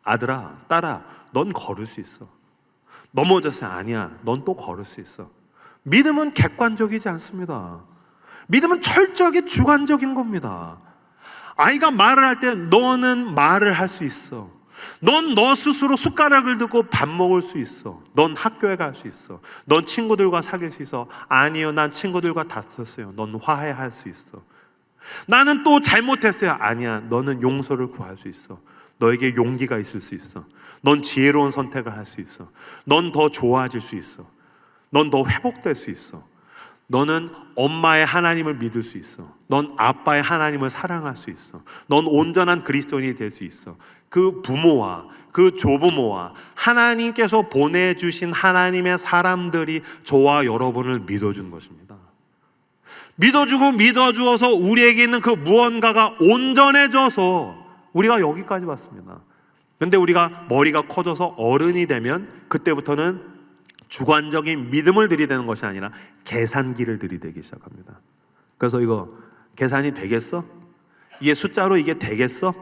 아들아, 딸아, 넌 걸을 수 있어. 넘어졌어요. 아니야, 넌 또 걸을 수 있어. 믿음은 객관적이지 않습니다. 믿음은 철저하게 주관적인 겁니다. 아이가 말을 할 때 너는 말을 할 수 있어. 넌 너 스스로 숟가락을 들고 밥 먹을 수 있어. 넌 학교에 갈 수 있어. 넌 친구들과 사귈 수 있어. 아니요, 난 친구들과 다퉜어요. 넌 화해할 수 있어. 나는 또 잘못했어요. 아니야, 너는 용서를 구할 수 있어. 너에게 용기가 있을 수 있어. 넌 지혜로운 선택을 할 수 있어. 넌 더 좋아질 수 있어. 넌 더 회복될 수 있어. 너는 엄마의 하나님을 믿을 수 있어. 넌 아빠의 하나님을 사랑할 수 있어. 넌 온전한 그리스도인이 될 수 있어. 그 부모와 그 조부모와 하나님께서 보내주신 하나님의 사람들이 저와 여러분을 믿어준 것입니다. 믿어주고 믿어주어서 우리에게 있는 그 무언가가 온전해져서 우리가 여기까지 왔습니다. 그런데 우리가 머리가 커져서 어른이 되면 그때부터는 주관적인 믿음을 들이대는 것이 아니라 계산기를 들이대기 시작합니다. 그래서 이거 계산이 되겠어? 이게 숫자로 이게 되겠어?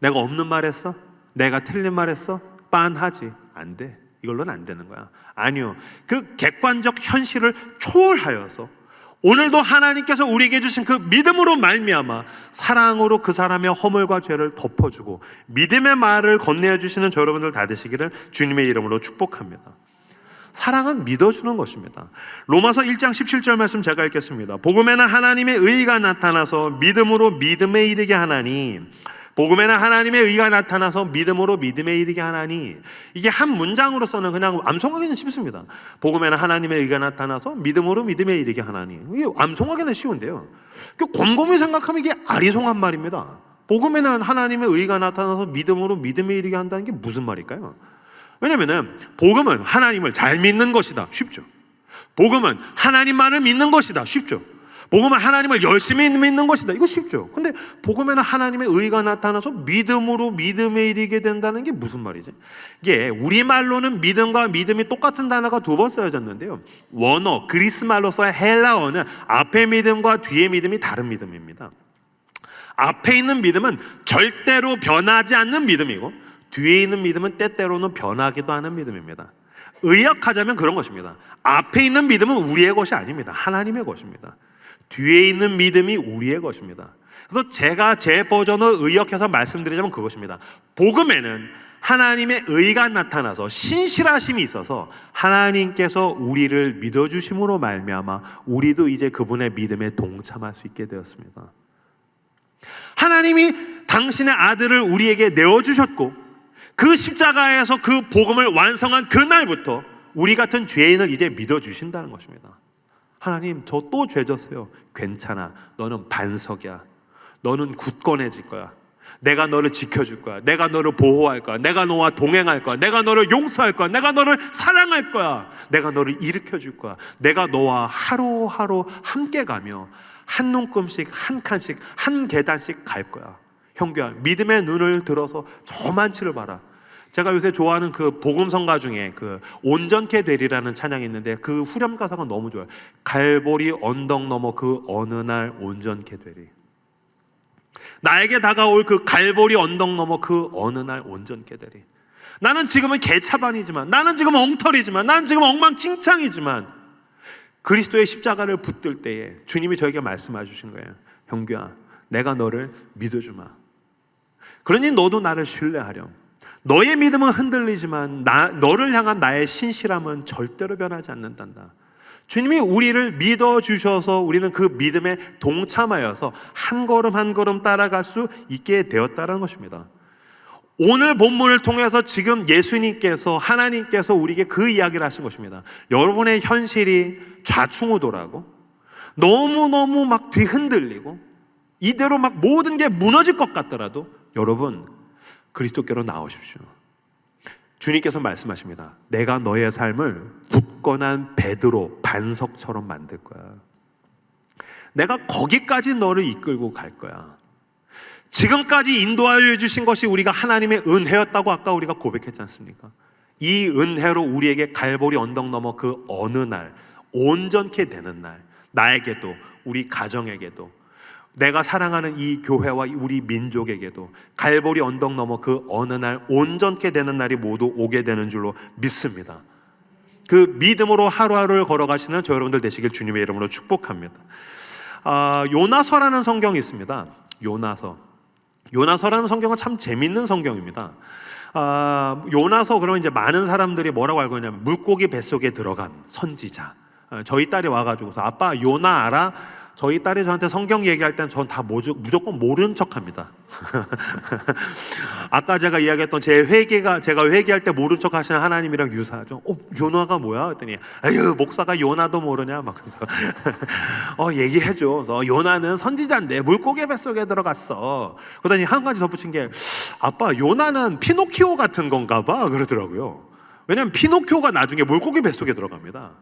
내가 없는 말 했어? 내가 틀린 말 했어? 빤하지. 안 돼. 이걸로는 안 되는 거야. 아니요. 그 객관적 현실을 초월하여서 오늘도 하나님께서 우리에게 주신 그 믿음으로 말미암아 사랑으로 그 사람의 허물과 죄를 덮어주고 믿음의 말을 건네주시는 저 여러분들 다 되시기를 주님의 이름으로 축복합니다. 사랑은 믿어주는 것입니다. 로마서 1장 17절 말씀 제가 읽겠습니다. 복음에는 하나님의 의가 나타나서 믿음으로 믿음에 이르게 하나니, 복음에는 하나님의 의가 나타나서 믿음으로 믿음에 이르게 하나니, 이게 한 문장으로서는 그냥 암송하기는 쉽습니다. 복음에는 하나님의 의가 나타나서 믿음으로 믿음에 이르게 하나니, 이게 암송하기는 쉬운데요, 곰곰이 생각하면 이게 아리송한 말입니다. 복음에는 하나님의 의가 나타나서 믿음으로 믿음에 이르게 한다는 게 무슨 말일까요? 왜냐면은 복음은 하나님을 잘 믿는 것이다. 쉽죠. 복음은 하나님만을 믿는 것이다. 쉽죠. 복음은 하나님을 열심히 믿는 것이다. 이거 쉽죠. 근데 복음에는 하나님의 의가 나타나서 믿음으로 믿음에 이르게 된다는 게 무슨 말이지? 이게 우리말로는 믿음과 믿음이 똑같은 단어가 두 번 쓰여졌는데요, 원어 그리스말로서의 헬라어는 앞에 믿음과 뒤에 믿음이 다른 믿음입니다. 앞에 있는 믿음은 절대로 변하지 않는 믿음이고 뒤에 있는 믿음은 때때로는 변하기도 하는 믿음입니다. 의역하자면 그런 것입니다. 앞에 있는 믿음은 우리의 것이 아닙니다. 하나님의 것입니다. 뒤에 있는 믿음이 우리의 것입니다. 그래서 제가 제 버전을 의역해서 말씀드리자면 그것입니다. 복음에는 하나님의 의가 나타나서 신실하심이 있어서 하나님께서 우리를 믿어주심으로 말미암아 우리도 이제 그분의 믿음에 동참할 수 있게 되었습니다. 하나님이 당신의 아들을 우리에게 내어주셨고 그 십자가에서 그 복음을 완성한 그날부터 우리 같은 죄인을 이제 믿어주신다는 것입니다. 하나님, 저 또 죄 졌어요. 괜찮아. 너는 반석이야. 너는 굳건해질 거야. 내가 너를 지켜줄 거야. 내가 너를 보호할 거야. 내가 너와 동행할 거야. 내가 너를 용서할 거야. 내가 너를 사랑할 거야. 내가 너를 일으켜줄 거야. 내가 너와 하루하루 함께 가며 한 눈금씩 한 칸씩 한 계단씩 갈 거야. 형제야, 믿음의 눈을 들어서 저만치를 봐라. 제가 요새 좋아하는 그 복음성가 중에 그 온전케 되리라는 찬양이 있는데 그 후렴 가사가 너무 좋아요. 갈보리 언덕 너머 그 어느 날 온전케 되리. 나에게 다가올 그 갈보리 언덕 너머 그 어느 날 온전케 되리. 나는 지금은 개차반이지만, 나는 지금 엉터리지만, 나는 지금 엉망진창이지만 그리스도의 십자가를 붙들 때에 주님이 저에게 말씀해 주신 거예요. 형규야, 내가 너를 믿어주마. 그러니 너도 나를 신뢰하렴. 너의 믿음은 흔들리지만 너를 향한 나의 신실함은 절대로 변하지 않는단다. 주님이 우리를 믿어주셔서 우리는 그 믿음에 동참하여서 한 걸음 한 걸음 따라갈 수 있게 되었다는 것입니다. 오늘 본문을 통해서 지금 예수님께서, 하나님께서 우리에게 그 이야기를 하신 것입니다. 여러분의 현실이 좌충우돌하고 너무너무 막 뒤흔들리고 이대로 막 모든 게 무너질 것 같더라도 여러분, 그리스도께로 나오십시오. 주님께서 말씀하십니다. 내가 너의 삶을 굳건한 베드로 반석처럼 만들 거야. 내가 거기까지 너를 이끌고 갈 거야. 지금까지 인도하여 주신 것이 우리가 하나님의 은혜였다고 아까 우리가 고백했지 않습니까? 이 은혜로 우리에게 갈보리 언덕 넘어 그 어느 날 온전케 되는 날, 나에게도 우리 가정에게도 내가 사랑하는 이 교회와 우리 민족에게도 갈보리 언덕 넘어 그 어느 날 온전케 되는 날이 모두 오게 되는 줄로 믿습니다. 그 믿음으로 하루하루를 걸어가시는 저 여러분들 되시길 주님의 이름으로 축복합니다. 요나서라는 성경이 있습니다. 요나서라는 성경은 참 재밌는 성경입니다. 요나서 그러면 이제 많은 사람들이 뭐라고 알고 있냐면 물고기 뱃속에 들어간 선지자. 저희 딸이 와가지고서 아빠 요나 알아? 저희 딸이 저한테 성경 얘기할 때는 전 다 무조건 모르는 척합니다. 아까 제가 이야기했던 제가 회개할 때 모른 척 하시는 하나님이랑 유사하죠. 요나가 뭐야? 했더니 아유 목사가 요나도 모르냐? 막 그래서 얘기해줘. 그래서 요나는 선지자인데 물고기 뱃속에 들어갔어. 그러더니 한 가지 덧붙인 게 아빠 요나는 피노키오 같은 건가 봐 그러더라고요. 왜냐면 피노키오가 나중에 물고기 뱃속에 들어갑니다.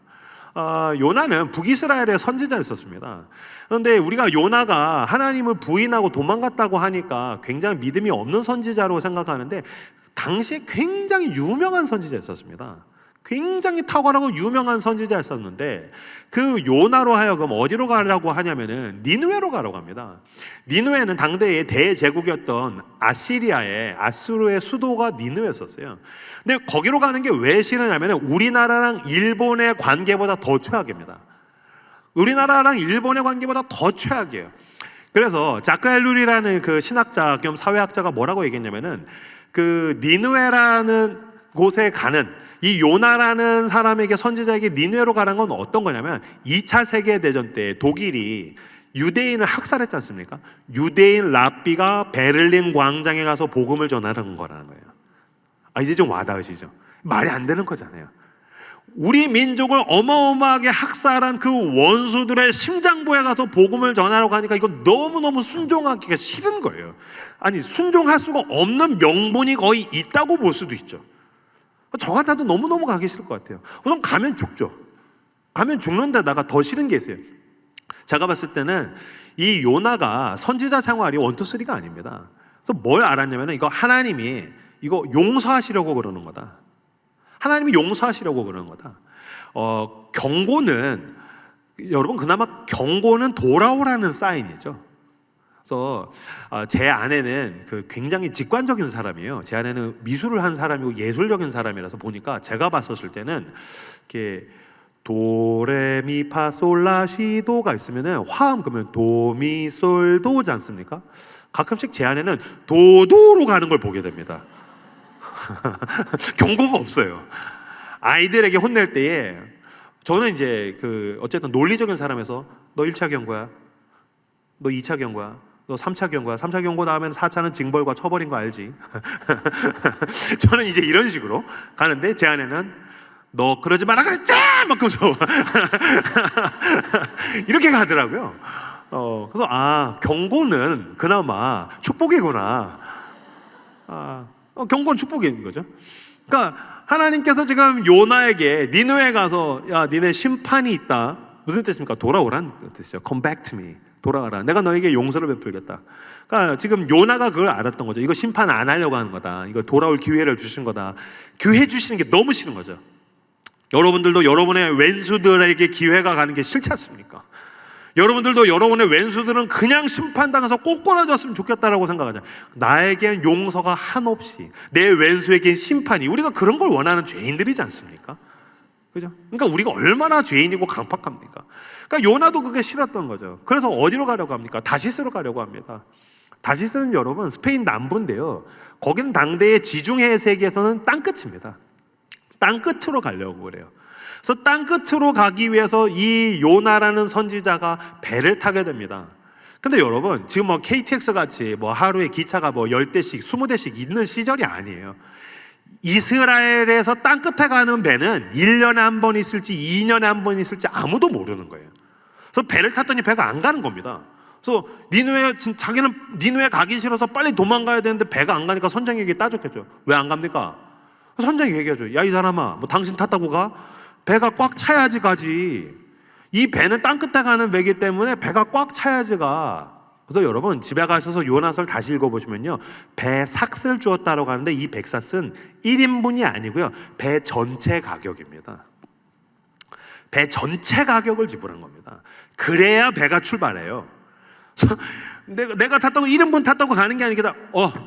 요나는 북이스라엘의 선지자였었습니다. 그런데 우리가 요나가 하나님을 부인하고 도망갔다고 하니까 굉장히 믿음이 없는 선지자로 생각하는데 당시에 굉장히 유명한 선지자였었습니다. 굉장히 탁월하고 유명한 선지자였었는데 그 요나로 하여금 어디로 가라고 하냐면은 니느웨로 가라고 합니다. 니느웨는 당대의 대제국이었던 아수르의 수도가 니느웨였었어요. 근데 거기로 가는 게 왜 싫으냐면 우리나라랑 일본의 관계보다 더 최악입니다. 우리나라랑 일본의 관계보다 더 최악이에요. 그래서 자크 엘룰이라는 그 신학자 겸 사회학자가 뭐라고 얘기했냐면은 그 니느웨라는 곳에 가는 이 요나라는 사람에게 선지자에게 니느웨로 가는 건 어떤 거냐면 2차 세계대전 때 독일이 유대인을 학살했지 않습니까? 유대인 랍비가 베를린 광장에 가서 복음을 전하는 거라는 거예요. 이제 좀 와닿으시죠? 말이 안 되는 거잖아요. 우리 민족을 어마어마하게 학살한 그 원수들의 심장부에 가서 복음을 전하려고 하니까 이건 너무너무 순종하기가 싫은 거예요. 아니 순종할 수가 없는 명분이 거의 있다고 볼 수도 있죠. 저 같아도 너무너무 가기 싫을 것 같아요. 우선 가면 죽죠. 가면 죽는데다가 더 싫은 게 있어요. 제가 봤을 때는 이 요나가 선지자 생활이 1, 2, 3가 아닙니다. 그래서 뭘 알았냐면 이거 하나님이 이거 용서하시려고 그러는 거다. 하나님이 용서하시려고 그러는 거다. 경고는 여러분 그나마 경고는 돌아오라는 사인이죠. 그래서 제 아내는 그 굉장히 직관적인 사람이에요. 제 아내는 미술을 한 사람이고 예술적인 사람이라서 보니까 제가 봤었을 때는 이렇게 도레미파솔라시도가 있으면은 화음 그러면 도미솔도지 않습니까? 가끔씩 제 아내는 도도로 가는 걸 보게 됩니다. 경고가 없어요. 아이들에게 혼낼 때에 저는 이제 그 어쨌든 논리적인 사람에서 너 1차 경고야, 너 2차 경고야, 너 3차 경고야. 3차 경고 다음에는 4차는 징벌과 처벌인 거 알지? 저는 이제 이런 식으로 가는데 제 아내는 너 그러지 마라 그랬지! 막 그러면서 이렇게 가더라고요. 그래서 경고는 그나마 축복이구나. 경고는 축복인 거죠. 그러니까 하나님께서 지금 요나에게 니느웨에 가서 야 니네 심판이 있다. 무슨 뜻입니까? 돌아오란 뜻이죠. Come back to me. 돌아와라. 내가 너에게 용서를 베풀겠다. 그러니까 지금 요나가 그걸 알았던 거죠. 이거 심판 안 하려고 하는 거다. 이거 돌아올 기회를 주신 거다. 기회 주시는 게 너무 싫은 거죠. 여러분들도 여러분의 왼수들에게 기회가 가는 게 싫지 않습니까? 여러분들도 여러분의 왼수들은 그냥 심판당해서 꼬꾸라졌으면 좋겠다라고 생각하잖아요. 나에겐 용서가 한없이 내 왼수에겐 심판이, 우리가 그런 걸 원하는 죄인들이지 않습니까? 그죠? 그러니까 우리가 얼마나 죄인이고 강팍합니까? 그러니까 요나도 그게 싫었던 거죠. 그래서 어디로 가려고 합니까? 다시스로 가려고 합니다. 다시스는 여러분 스페인 남부인데요, 거기는 당대의 지중해 세계에서는 땅끝입니다. 땅끝으로 가려고 그래요. 그래서 땅끝으로 가기 위해서 이 요나라는 선지자가 배를 타게 됩니다. 근데 여러분 지금 뭐 KTX 같이 뭐 하루에 기차가 뭐 10대씩 20대씩 있는 시절이 아니에요. 이스라엘에서 땅끝에 가는 배는 1년에 한 번 있을지 2년에 한 번 있을지 아무도 모르는 거예요. 그래서 배를 탔더니 배가 안 가는 겁니다. 그래서 자기는 니느웨 가기 싫어서 빨리 도망가야 되는데 배가 안 가니까 선장에게 따졌겠죠. 왜 안 갑니까? 선장이 얘기하죠. 야 이 사람아, 뭐 당신 탔다고 가? 배가 꽉 차야지 가지. 이 배는 땅끝에 가는 배이기 때문에 배가 꽉 차야지 가. 그래서 여러분 집에 가셔서 요나서를 다시 읽어보시면요, 배 삭스를 주었다라고 하는데 이 백삭은 1인분이 아니고요, 배 전체 가격입니다. 배 전체 가격을 지불한 겁니다. 그래야 배가 출발해요. 내가 탔다고 1인분 탔다고 가는 게 아니라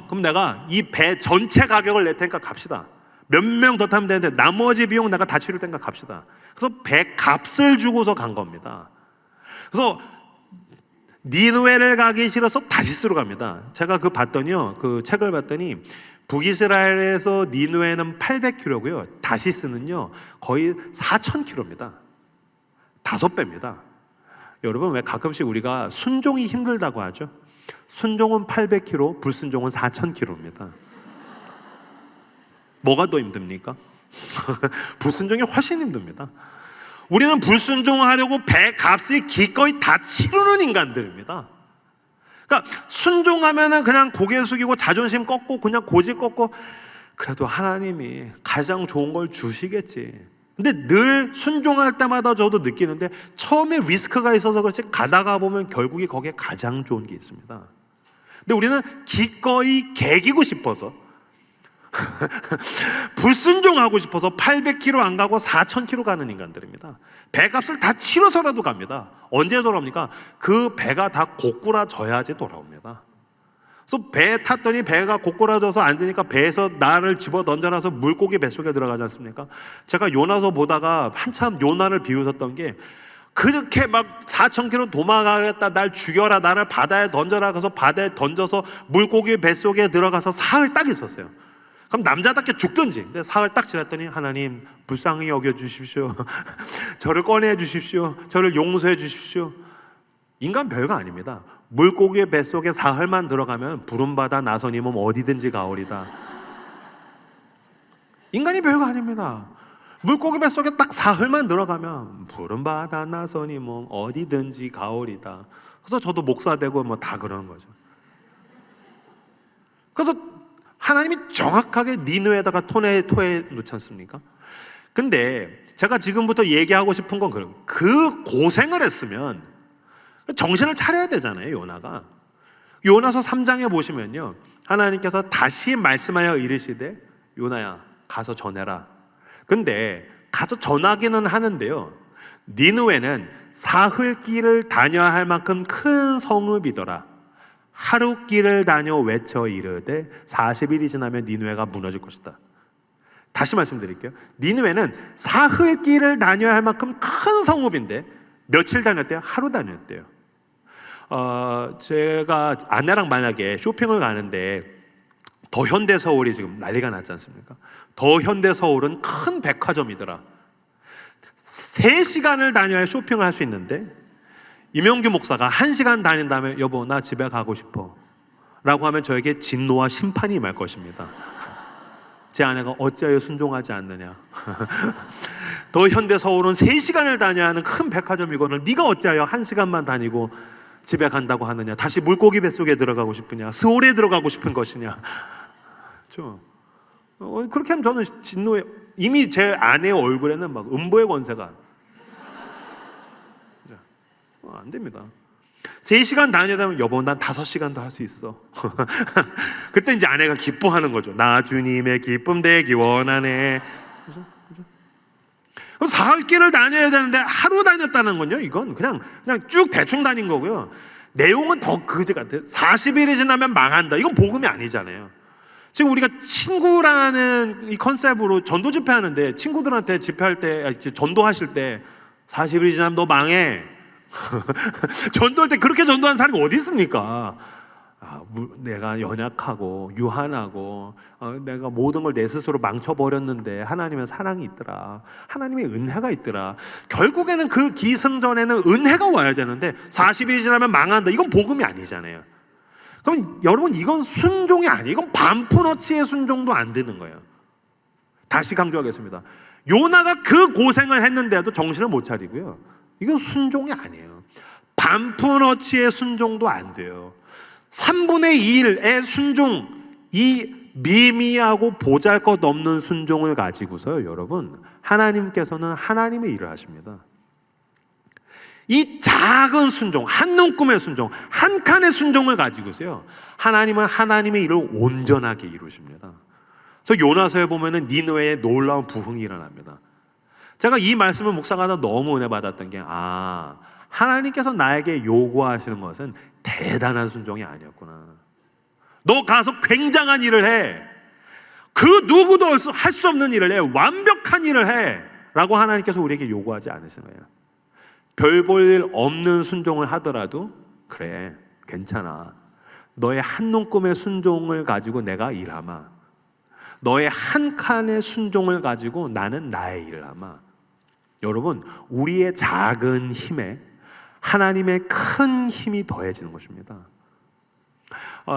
그럼 내가 이 배 전체 가격을 낼 테니까 갑시다. 몇 명 더 타면 되는데 나머지 비용 내가 다 치를 테니까 갑시다. 그래서 배 값을 주고서 간 겁니다. 그래서 니느웨를 가기 싫어서 다시스로 갑니다. 제가 그 책을 봤더니 북이스라엘에서 니느웨는 800km고요. 다시스는요 거의 4,000km입니다. 5배입니다. 여러분, 왜 가끔씩 우리가 순종이 힘들다고 하죠? 순종은 800km, 불순종은 4000km입니다. 뭐가 더 힘듭니까? 불순종이 훨씬 힘듭니다. 우리는 불순종하려고 배 값을 기꺼이 다 치르는 인간들입니다. 그러니까 순종하면은 그냥 고개 숙이고 자존심 꺾고 그냥 고집 꺾고 그래도 하나님이 가장 좋은 걸 주시겠지. 근데 늘 순종할 때마다 저도 느끼는데 처음에 리스크가 있어서 그렇지 가다가 보면 결국에 거기에 가장 좋은 게 있습니다. 근데 우리는 기꺼이 개기고 싶어서 불순종하고 싶어서 800km 안 가고 4000km 가는 인간들입니다. 배값을 다 치러서라도 갑니다. 언제 돌아옵니까? 그 배가 다 고꾸라져야지 돌아옵니다. 그래서 배 탔더니 배가 고꾸라져서 안 되니까 배에서 나를 집어 던져놔서 물고기 뱃속에 들어가지 않습니까? 제가 요나서 보다가 한참 요나를 비웃었던 게 그렇게 막 4000km 도망가겠다, 날 죽여라, 나를 바다에 던져라, 그래서 바다에 던져서 물고기 뱃속에 들어가서 사흘 딱 있었어요. 그럼 남자답게 죽든지. 근데 사흘 딱 지났더니 하나님 불쌍히 여겨주십시오. 저를 꺼내 주십시오. 저를 용서해 주십시오. 인간 별거 아닙니다. 물고기의 뱃속에 사흘만 들어가면 부름받아 나선이 몸 어디든지 가오리다. 인간이 별거 아닙니다. 물고기 뱃속에 딱 사흘만 들어가면 부름받아 나선이 몸 어디든지 가오리다. 그래서 저도 목사 되고 뭐 다 그러는 거죠. 그래서 하나님이 정확하게 니느웨에다가 토해 놓지 않습니까? 근데 제가 지금부터 얘기하고 싶은 건 그 고생을 했으면 정신을 차려야 되잖아요, 요나가. 요나서 3장에 보시면요, 하나님께서 다시 말씀하여 이르시되 요나야 가서 전해라. 근데 가서 전하기는 하는데요, 니느웨는 사흘 길을 다녀야 할 만큼 큰 성읍이더라. 하루 길을 다녀 외쳐 이르되 40일이 지나면 니느웨가 무너질 것이다. 다시 말씀드릴게요. 니느웨는 사흘 길을 다녀야 할 만큼 큰 성읍인데 며칠 다녔대요? 하루 다녔대요. 제가 아내랑 만약에 쇼핑을 가는데 더 현대 서울이 지금 난리가 났지 않습니까? 더 현대 서울은 큰 백화점이더라. 3시간을 다녀야 쇼핑을 할 수 있는데 임영규 목사가 1시간 다닌 다음에 여보 나 집에 가고 싶어 라고 하면 저에게 진노와 심판이 임할 것입니다. 제 아내가 어찌하여 순종하지 않느냐. 더 현대 서울은 3시간을 다녀야 하는 큰 백화점이거늘 네가 어찌하여 1시간만 다니고 집에 간다고 하느냐. 다시 물고기 뱃속에 들어가고 싶으냐, 스올에 들어가고 싶은 것이냐. 그렇게 하면 저는 진노에, 이미 제 아내의 얼굴에는 막 음보의 권세가 안 됩니다. 3시간 다니다면 여보 난 5시간도 할 수 있어. 그때 이제 아내가 기뻐하는 거죠. 나 주님의 기쁨 되기 원하네. 그럼 사흘 길을 다녀야 되는데 하루 다녔다는 건요, 이건 그냥 쭉 대충 다닌 거고요. 내용은 더 그지 같아요. 40일이 지나면 망한다. 이건 복음이 아니잖아요. 지금 우리가 친구라는 이 컨셉으로 전도 집회하는데 친구들한테 집회할 때, 전도하실 때 40일이 지나면 너 망해. 전도할 때 그렇게 전도하는 사람이 어디 있습니까? 내가 연약하고 유한하고 내가 모든 걸 내 스스로 망쳐버렸는데 하나님의 사랑이 있더라, 하나님의 은혜가 있더라. 결국에는 그 기승전에는 은혜가 와야 되는데 40일이 지나면 망한다. 이건 복음이 아니잖아요. 그럼 여러분 이건 순종이 아니에요. 이건 반푼어치의 순종도 안 되는 거예요. 다시 강조하겠습니다. 요나가 그 고생을 했는데도 정신을 못 차리고요, 이건 순종이 아니에요. 반푼어치의 순종도 안 돼요. 3분의 1의 순종, 이 미미하고 보잘것없는 순종을 가지고서요, 여러분 하나님께서는 하나님의 일을 하십니다. 이 작은 순종, 한 눈금의 순종, 한 칸의 순종을 가지고서요, 하나님은 하나님의 일을 온전하게 이루십니다. 그래서 요나서에 보면은 니느웨에 놀라운 부흥이 일어납니다. 제가 이 말씀을 묵상하다 너무 은혜 받았던 게, 하나님께서 나에게 요구하시는 것은 대단한 순종이 아니었구나. 너 가서 굉장한 일을 해. 그 누구도 할 수 없는 일을 해. 완벽한 일을 해. 라고 하나님께서 우리에게 요구하지 않으시는 거예요. 별 볼 일 없는 순종을 하더라도 그래, 괜찮아. 너의 한 눈금의 순종을 가지고 내가 일하마. 너의 한 칸의 순종을 가지고 나는 나의 일을 하마. 여러분, 우리의 작은 힘에 하나님의 큰 힘이 더해지는 것입니다.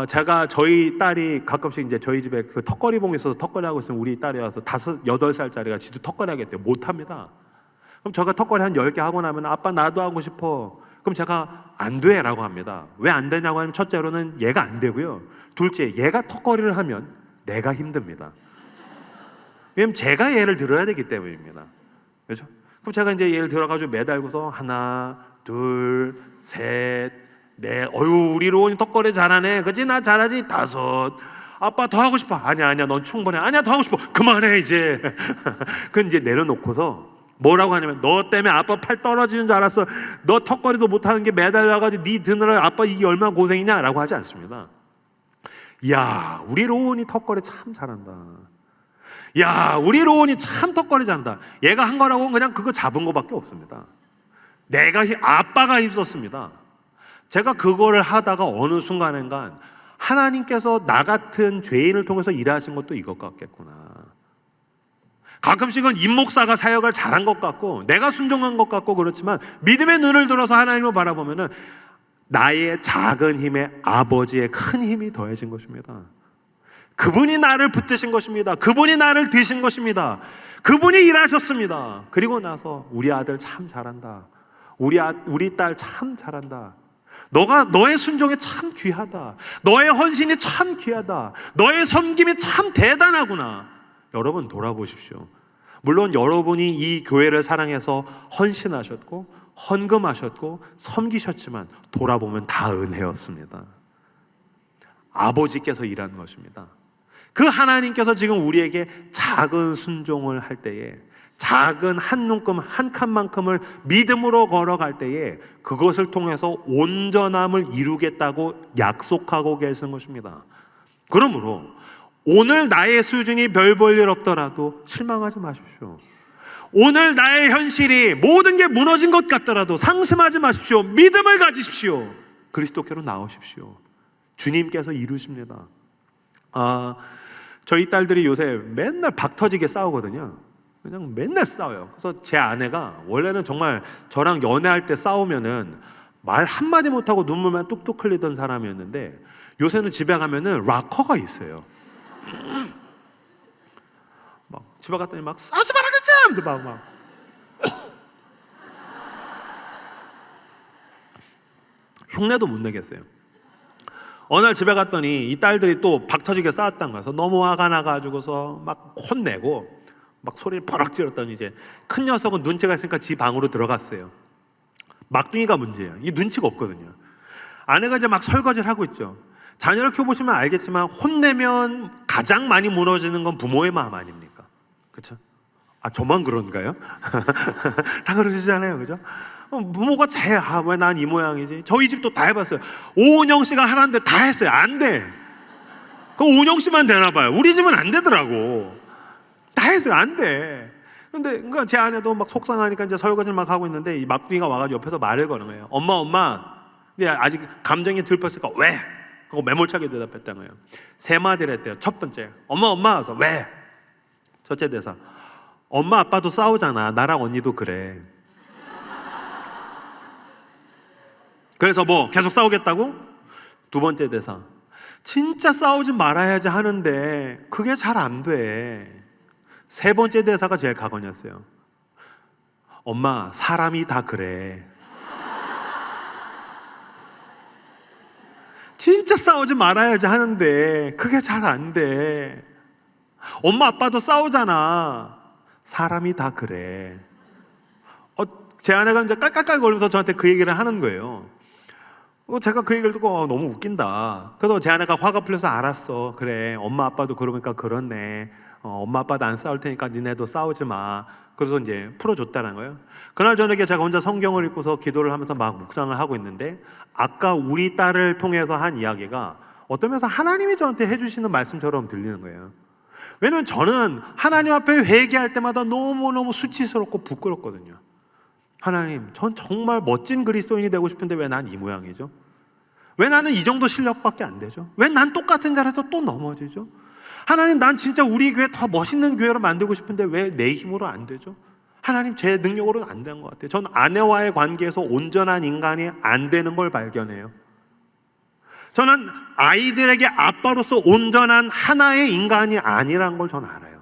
제가 저희 딸이 가끔씩 이제 저희 집에 그 턱걸이봉에 있어서 턱걸이 하고 있으면 우리 딸이 와서 8살짜리가 지도 턱걸이 하겠대요. 못합니다. 그럼 제가 턱걸이 한 10개 하고 나면 아빠 나도 하고 싶어. 그럼 제가 안 돼 라고 합니다. 왜 안 되냐고 하면 첫째로는 얘가 안 되고요. 둘째, 얘가 턱걸이를 하면 내가 힘듭니다. 왜냐면 제가 얘를 들어야 되기 때문입니다. 그렇죠? 그럼 제가 이제 얘를 들어가지고 매달고서 하나, 둘, 셋, 넷. 어유 우리 로운이 턱걸이 잘하네. 그치? 나 잘하지? 5. 아빠 더 하고 싶어. 아니야 넌 충분해. 아니야 더 하고 싶어. 그만해 이제. 그건 이제 내려놓고서 뭐라고 하냐면 너 때문에 아빠 팔 떨어지는 줄 알았어. 너 턱걸이도 못하는 게 매달려가지고 네 드느라 아빠 이게 얼마나 고생이냐 라고 하지 않습니다. 야 우리 로운이 턱걸이 참 잘한다. 야 우리 로운이 참 턱걸이 잘한다. 얘가 한 거라고 그냥 그거 잡은 거밖에 없습니다. 아빠가 힘썼습니다. 제가 그거를 하다가 어느 순간인가 하나님께서 나 같은 죄인을 통해서 일하신 것도 이것 같겠구나. 가끔씩은 임목사가 사역을 잘한 것 같고 내가 순종한 것 같고 그렇지만 믿음의 눈을 들어서 하나님을 바라보면은 나의 작은 힘에 아버지의 큰 힘이 더해진 것입니다. 그분이 나를 붙드신 것입니다. 그분이 나를 드신 것입니다. 그분이 일하셨습니다. 그리고 나서 우리 아들 참 잘한다. 우리 딸 참 잘한다. 너의 순종이 참 귀하다. 너의 헌신이 참 귀하다. 너의 섬김이 참 대단하구나. 여러분 돌아보십시오. 물론 여러분이 이 교회를 사랑해서 헌신하셨고 헌금하셨고 섬기셨지만 돌아보면 다 은혜였습니다. 아버지께서 일하는 것입니다. 그 하나님께서 지금 우리에게 작은 순종을 할 때에 작은 한 눈금 한 칸만큼을 믿음으로 걸어갈 때에 그것을 통해서 온전함을 이루겠다고 약속하고 계시는 것입니다. 그러므로 오늘 나의 수준이 별 볼 일 없더라도 실망하지 마십시오. 오늘 나의 현실이 모든 게 무너진 것 같더라도 상심하지 마십시오. 믿음을 가지십시오. 그리스도께로 나오십시오. 주님께서 이루십니다. 저희 딸들이 요새 맨날 박 터지게 싸우거든요. 그냥 맨날 싸워요. 그래서 제 아내가 원래는 정말 저랑 연애할 때 싸우면은 말 한마디 못하고 눈물만 뚝뚝 흘리던 사람이었는데 요새는 집에 가면은 락커가 있어요. 막 집에 갔더니 막 싸우지 마라 그랬지 하면서 막 흉내도 못 내겠어요. 어느 날 집에 갔더니 이 딸들이 또 박터지게 싸웠다는 거여서 너무 화가 나가지고서 막 혼내고 막 소리를 버럭 질렀더니 이제 큰 녀석은 눈치가 있으니까 지 방으로 들어갔어요. 막둥이가 문제예요. 이 눈치가 없거든요. 아내가 이제 막 설거지를 하고 있죠. 자녀를 키워보시면 알겠지만 혼내면 가장 많이 무너지는 건 부모의 마음 아닙니까? 그렇죠? 저만 그런가요? 다 그러시잖아요, 그죠? 부모가 왜 난 이 모양이지? 저희 집도 다 해봤어요. 오은영 씨가 하라는 데 다 했어요. 안 돼. 그 오은영 씨만 되나 봐요. 우리 집은 안 되더라고. 다 했어요. 안 돼. 근데 그러니까 제 아내도 막 속상하니까 이제 설거지를 막 하고 있는데 이 막둥이가 와가지고 옆에서 말을 거는 거예요. 엄마. 근데 아직 감정이 들떴으니까 왜? 하고 매몰차게 대답했다는 거예요. 3마디를 했대요. 첫 번째, 엄마 와서 왜? 첫째 대사, 엄마 아빠도 싸우잖아. 나랑 언니도 그래. 그래서 뭐 계속 싸우겠다고? 두 번째 대사, 진짜 싸우지 말아야지 하는데 그게 잘 안 돼. 세 번째 대사가 제일 가관이었어요. 엄마, 사람이 다 그래. 진짜 싸우지 말아야지 하는데 그게 잘 안 돼. 엄마 아빠도 싸우잖아. 사람이 다 그래. 제 아내가 이제 깔깔깔거리면서 저한테 그 얘기를 하는 거예요. 제가 그 얘기를 듣고 너무 웃긴다. 그래서 제 아내가 화가 풀려서 알았어. 그래, 엄마 아빠도 그러니까 그렇네. 엄마 아빠도 안 싸울 테니까 니네도 싸우지 마. 그래서 이제 풀어줬다는 거예요. 그날 저녁에 제가 혼자 성경을 읽고서 기도를 하면서 막 묵상을 하고 있는데 아까 우리 딸을 통해서 한 이야기가 어떤 면에서 하나님이 저한테 해주시는 말씀처럼 들리는 거예요. 왜냐면 저는 하나님 앞에 회개할 때마다 너무너무 수치스럽고 부끄럽거든요. 하나님, 전 정말 멋진 그리스도인이 되고 싶은데 왜 난 이 모양이죠? 왜 나는 이 정도 실력밖에 안 되죠? 왜 난 똑같은 자리에서 또 넘어지죠? 하나님, 난 진짜 우리 교회 더 멋있는 교회로 만들고 싶은데 왜 내 힘으로 안 되죠? 하나님, 제 능력으로는 안 되는 것 같아요. 전 아내와의 관계에서 온전한 인간이 안 되는 걸 발견해요. 저는 아이들에게 아빠로서 온전한 하나의 인간이 아니라는 걸 저는 알아요.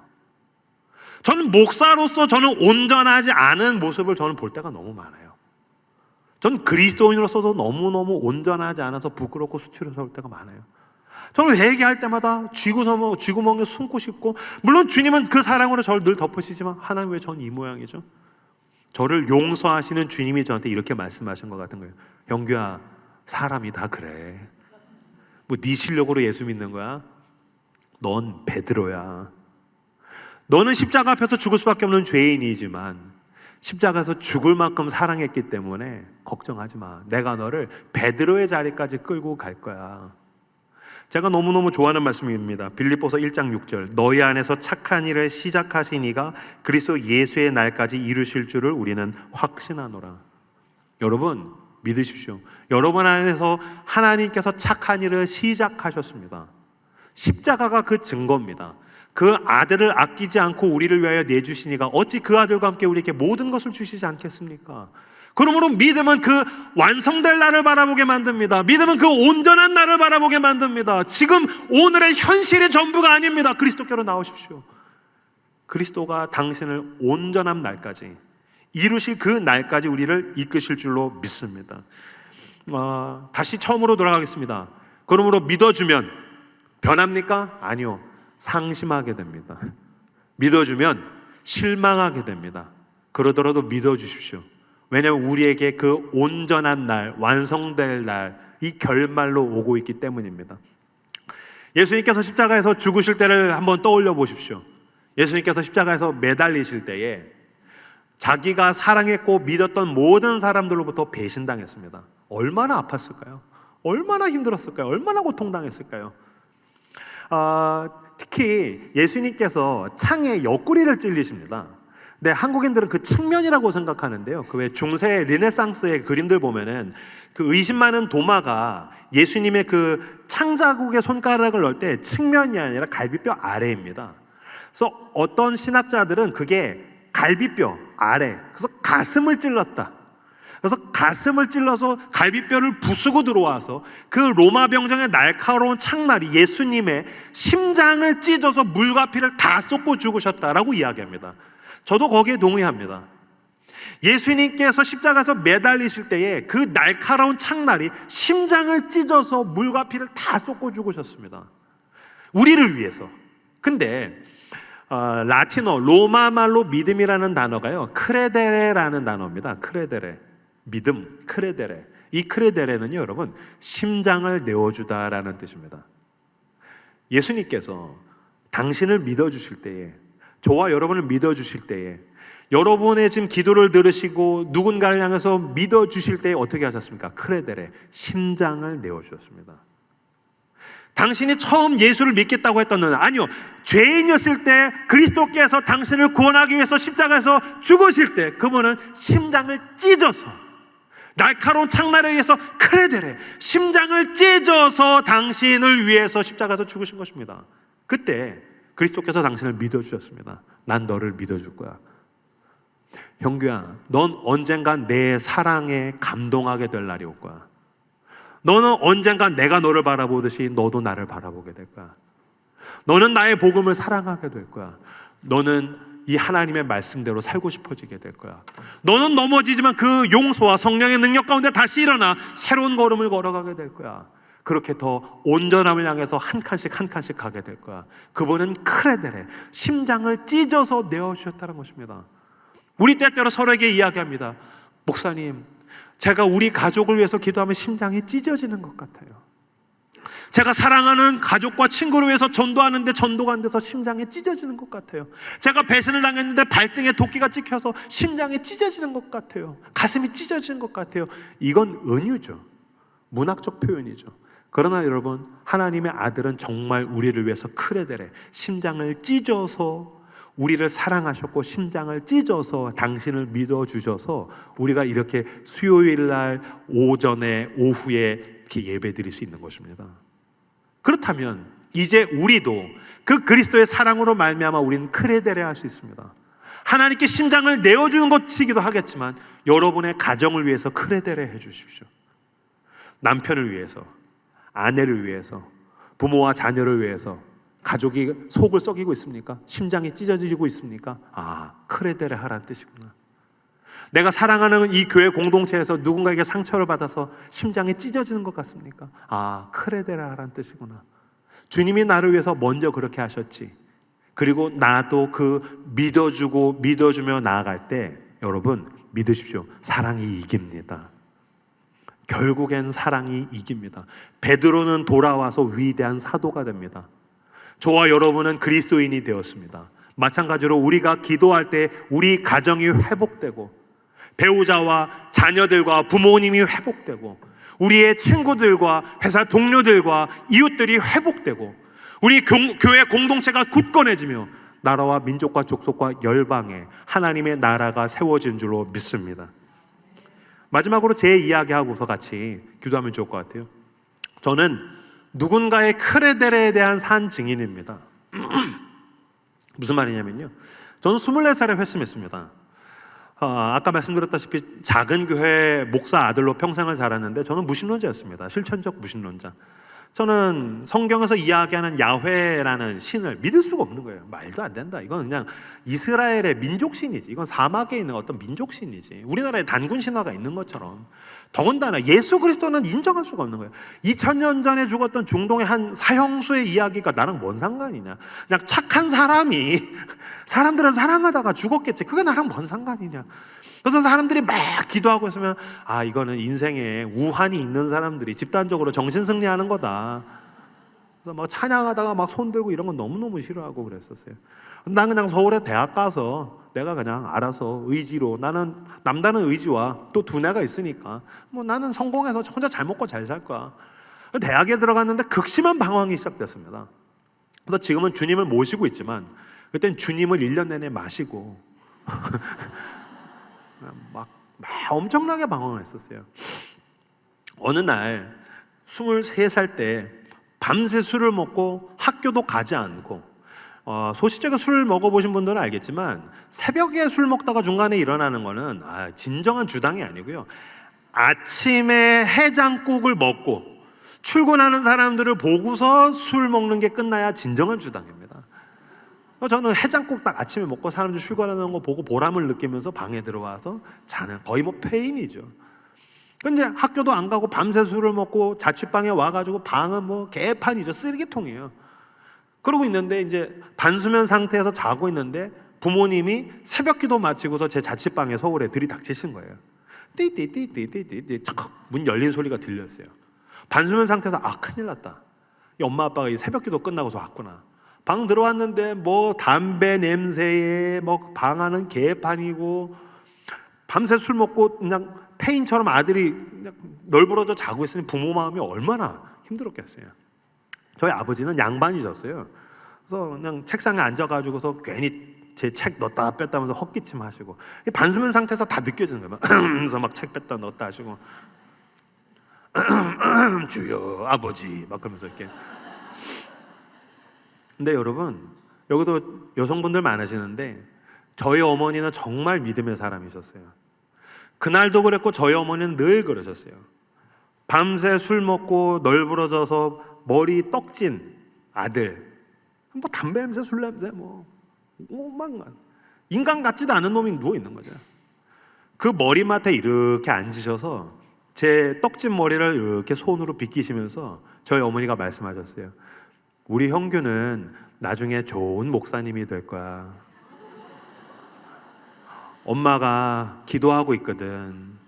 저는 목사로서 저는 온전하지 않은 모습을 저는 볼 때가 너무 많아요. 저는 그리스도인으로서도 너무너무 온전하지 않아서 부끄럽고 수치스러울 때가 많아요. 저는 회개할 때마다 쥐구멍에 숨고 싶고, 물론 주님은 그 사랑으로 저를 늘 덮으시지만 하나님, 왜 전 이 모양이죠? 저를 용서하시는 주님이 저한테 이렇게 말씀하신 것 같은 거예요. 영규야, 사람이 다 그래. 뭐 네 실력으로 예수 믿는 거야? 넌 베드로야. 너는 십자가 앞에서 죽을 수밖에 없는 죄인이지만 십자가에서 죽을 만큼 사랑했기 때문에 걱정하지 마. 내가 너를 베드로의 자리까지 끌고 갈 거야. 제가 너무너무 좋아하는 말씀입니다. 빌립보서 1장 6절. 너희 안에서 착한 일을 시작하신 이가 그리스도 예수의 날까지 이루실 줄을 우리는 확신하노라. 여러분, 믿으십시오. 여러분 안에서 하나님께서 착한 일을 시작하셨습니다. 십자가가 그 증거입니다. 그 아들을 아끼지 않고 우리를 위하여 내주시니가 어찌 그 아들과 함께 우리에게 모든 것을 주시지 않겠습니까? 그러므로 믿음은 그 완성될 날을 바라보게 만듭니다. 믿음은 그 온전한 날을 바라보게 만듭니다. 지금 오늘의 현실이 전부가 아닙니다. 그리스도께로 나오십시오. 그리스도가 당신을 온전한 날까지 이루실 그 날까지 우리를 이끄실 줄로 믿습니다. 다시 처음으로 돌아가겠습니다. 그러므로 믿어주면 변합니까? 아니요. 상심하게 됩니다. 믿어주면 실망하게 됩니다. 그러더라도 믿어주십시오. 왜냐하면 우리에게 그 온전한 날, 완성될 날, 이 결말로 오고 있기 때문입니다. 예수님께서 십자가에서 죽으실 때를 한번 떠올려 보십시오. 예수님께서 십자가에서 매달리실 때에 자기가 사랑했고 믿었던 모든 사람들로부터 배신당했습니다. 얼마나 아팠을까요? 얼마나 힘들었을까요? 얼마나 고통당했을까요? 특히 예수님께서 창에 옆구리를 찔리십니다. 네, 한국인들은 그 측면이라고 생각하는데요. 그 왜 중세 르네상스의 그림들 보면은 그 의심 많은 도마가 예수님의 그 창자국에 손가락을 넣을 때 측면이 아니라 갈비뼈 아래입니다. 그래서 어떤 신학자들은 그게 갈비뼈 아래, 그래서 가슴을 찔렀다. 그래서 가슴을 찔러서 갈비뼈를 부수고 들어와서 그 로마 병정의 날카로운 창날이 예수님의 심장을 찢어서 물과 피를 다 쏟고 죽으셨다라고 이야기합니다. 저도 거기에 동의합니다. 예수님께서 십자가에서 매달리실 때에 그 날카로운 창날이 심장을 찢어서 물과 피를 다 쏟고 죽으셨습니다. 우리를 위해서. 근데 라틴어, 로마 말로 믿음이라는 단어가요, 크레데레라는 단어입니다. 크레데레. 믿음, 크레데레. 이 크레데레는요, 여러분, 심장을 내어주다라는 뜻입니다. 예수님께서 당신을 믿어주실 때에, 저와 여러분을 믿어주실 때에, 여러분의 지금 기도를 들으시고 누군가를 향해서 믿어주실 때에 어떻게 하셨습니까? 크레데레, 심장을 내어주셨습니다. 당신이 처음 예수를 믿겠다고 했던 는 아니요, 죄인이었을 때 그리스도께서 당신을 구원하기 위해서 십자가에서 죽으실 때 그분은 심장을 찢어서, 날카로운 창날에 의해서 크레데레, 심장을 찢어서 당신을 위해서 십자가에서 죽으신 것입니다. 그때 그리스도께서 당신을 믿어주셨습니다. 난 너를 믿어줄 거야. 형규야, 넌 언젠간 내 사랑에 감동하게 될 날이 올 거야. 너는 언젠간 내가 너를 바라보듯이 너도 나를 바라보게 될 거야. 너는 나의 복음을 사랑하게 될 거야. 너는 이 하나님의 말씀대로 살고 싶어지게 될 거야. 너는 넘어지지만 그 용서와 성령의 능력 가운데 다시 일어나 새로운 걸음을 걸어가게 될 거야. 그렇게 더 온전함을 향해서 한 칸씩 한 칸씩 가게 될 거야. 그분은 크레데레, 심장을 찢어서 내어주셨다는 것입니다. 우리 때때로 서로에게 이야기합니다. 목사님, 제가 우리 가족을 위해서 기도하면 심장이 찢어지는 것 같아요. 제가 사랑하는 가족과 친구를 위해서 전도하는데 전도가 안 돼서 심장이 찢어지는 것 같아요. 제가 배신을 당했는데 발등에 도끼가 찍혀서 심장이 찢어지는 것 같아요. 가슴이 찢어지는 것 같아요. 이건 은유죠. 문학적 표현이죠. 그러나 여러분, 하나님의 아들은 정말 우리를 위해서 크레데레, 심장을 찢어서 우리를 사랑하셨고 심장을 찢어서 당신을 믿어주셔서 우리가 이렇게 수요일날 오전에 오후에 이렇게 예배 드릴 수 있는 것입니다. 그렇다면 이제 우리도 그 그리스도의 사랑으로 말미암아 우리는 크레데레 할 수 있습니다. 하나님께 심장을 내어주는 것이기도 하겠지만 여러분의 가정을 위해서 크레데레 해주십시오. 남편을 위해서, 아내를 위해서, 부모와 자녀를 위해서. 가족이 속을 썩이고 있습니까? 심장이 찢어지고 있습니까? 크레데레 하라는 뜻이구나. 내가 사랑하는 이 교회 공동체에서 누군가에게 상처를 받아서 심장이 찢어지는 것 같습니까? 크레데레 하라는 뜻이구나. 주님이 나를 위해서 먼저 그렇게 하셨지. 그리고 나도 그 믿어주며 나아갈 때 여러분 믿으십시오. 사랑이 이깁니다. 결국엔 사랑이 이깁니다. 베드로는 돌아와서 위대한 사도가 됩니다. 저와 여러분은 그리스도인이 되었습니다. 마찬가지로 우리가 기도할 때 우리 가정이 회복되고 배우자와 자녀들과 부모님이 회복되고 우리의 친구들과 회사 동료들과 이웃들이 회복되고 우리 교회 공동체가 굳건해지며 나라와 민족과 족속과 열방에 하나님의 나라가 세워진 줄로 믿습니다. 마지막으로 제 이야기하고서 같이 기도하면 좋을 것 같아요. 저는 누군가의 크레데레에 대한 산 증인입니다. 무슨 말이냐면요, 저는 24살에 회심했습니다. 아까 말씀드렸다시피 작은 교회 목사 아들로 평생을 자랐는데 저는 무신론자였습니다. 실천적 무신론자. 저는 성경에서 이야기하는 야훼라는 신을 믿을 수가 없는 거예요. 말도 안 된다. 이건 그냥 이스라엘의 민족신이지. 이건 사막에 있는 어떤 민족신이지. 우리나라에 단군 신화가 있는 것처럼. 더군다나 예수 그리스도는 인정할 수가 없는 거예요. 2000년 전에 죽었던 중동의 한 사형수의 이야기가 나랑 뭔 상관이냐. 그냥 착한 사람이 사람들은 사랑하다가 죽었겠지. 그게 나랑 뭔 상관이냐. 그래서 사람들이 막 기도하고 있으면 이거는 인생에 우환이 있는 사람들이 집단적으로 정신승리하는 거다. 그래서 막 찬양하다가 막 손 들고 이런 건 너무너무 싫어하고 그랬었어요. 난 그냥 서울에 대학 가서 내가 그냥 알아서 의지로, 나는 남다른 의지와 또 두뇌가 있으니까 나는 성공해서 혼자 잘 먹고 잘 살 거야. 대학에 들어갔는데 극심한 방황이 시작됐습니다. 그래서 지금은 주님을 모시고 있지만 그땐 주님을 1년 내내 마시고 막 엄청나게 방황을 했었어요. 어느 날 23살 때 밤새 술을 먹고 학교도 가지 않고, 소시적에 술 먹어보신 분들은 알겠지만 새벽에 술 먹다가 중간에 일어나는 거는 진정한 주당이 아니고요, 아침에 해장국을 먹고 출근하는 사람들을 보고서 술 먹는 게 끝나야 진정한 주당입니다. 저는 해장국 딱 아침에 먹고 사람들 출근하는 거 보고 보람을 느끼면서 방에 들어와서 자는, 거의 페인이죠. 근데 학교도 안 가고 밤새 술을 먹고 자취방에 와가지고 방은 개판이죠. 쓰레기통이에요. 그러고 있는데 이제 반수면 상태에서 자고 있는데 부모님이 새벽기도 마치고서 제 자취방에 서울에 들이닥치신 거예요. 띠띠띠띠띠띠 착 문 열린 소리가 들렸어요. 반수면 상태에서 큰일 났다. 이 엄마 아빠가 이 새벽기도 끝나고서 왔구나. 방 들어왔는데 담배 냄새에 방 안은 개판이고 밤새 술 먹고 그냥 페인처럼 아들이 그냥 널브러져 자고 있으니 부모 마음이 얼마나 힘들었겠어요. 저희 아버지는 양반이셨어요. 그래서 그냥 책상에 앉아가지고서 괜히 제 책 넣었다 뺐다 하면서 헛기침 하시고, 반수면 상태에서 다 느껴지는 거예요. 그래서 막 책 뺐다 넣었다 하시고 주여 아버지 막 그러면서 이렇게. 근데 여러분, 여기도 여성분들 많으시는데 저희 어머니는 정말 믿음의 사람이셨어요. 그날도 그랬고 저희 어머니는 늘 그러셨어요. 밤새 술 먹고 널브러져서 머리 떡진 아들, 담배 냄새, 술 냄새, 인간 같지도 않은 놈이 누워 있는 거죠. 그 머리맡에 이렇게 앉으셔서 제 떡진 머리를 이렇게 손으로 빗기시면서 저희 어머니가 말씀하셨어요. 우리 형규는 나중에 좋은 목사님이 될 거야. 엄마가 기도하고 있거든.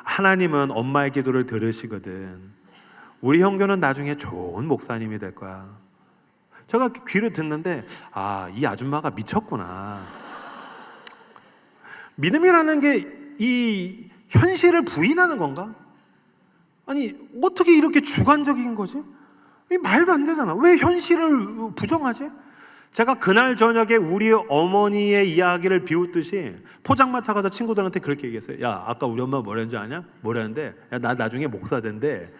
하나님은 엄마의 기도를 들으시거든. 우리 형규는 나중에 좋은 목사님이 될 거야. 제가 귀를 듣는데 이 아줌마가 미쳤구나. 믿음이라는 게 이 현실을 부인하는 건가? 아니 어떻게 이렇게 주관적인 거지? 말도 안 되잖아. 왜 현실을 부정하지? 제가 그날 저녁에 우리 어머니의 이야기를 비웃듯이 포장마차 가서 친구들한테 그렇게 얘기했어요. 야, 아까 우리 엄마 뭐랬는지 아냐? 뭐랬는데, 야, 나 나중에 목사 된대.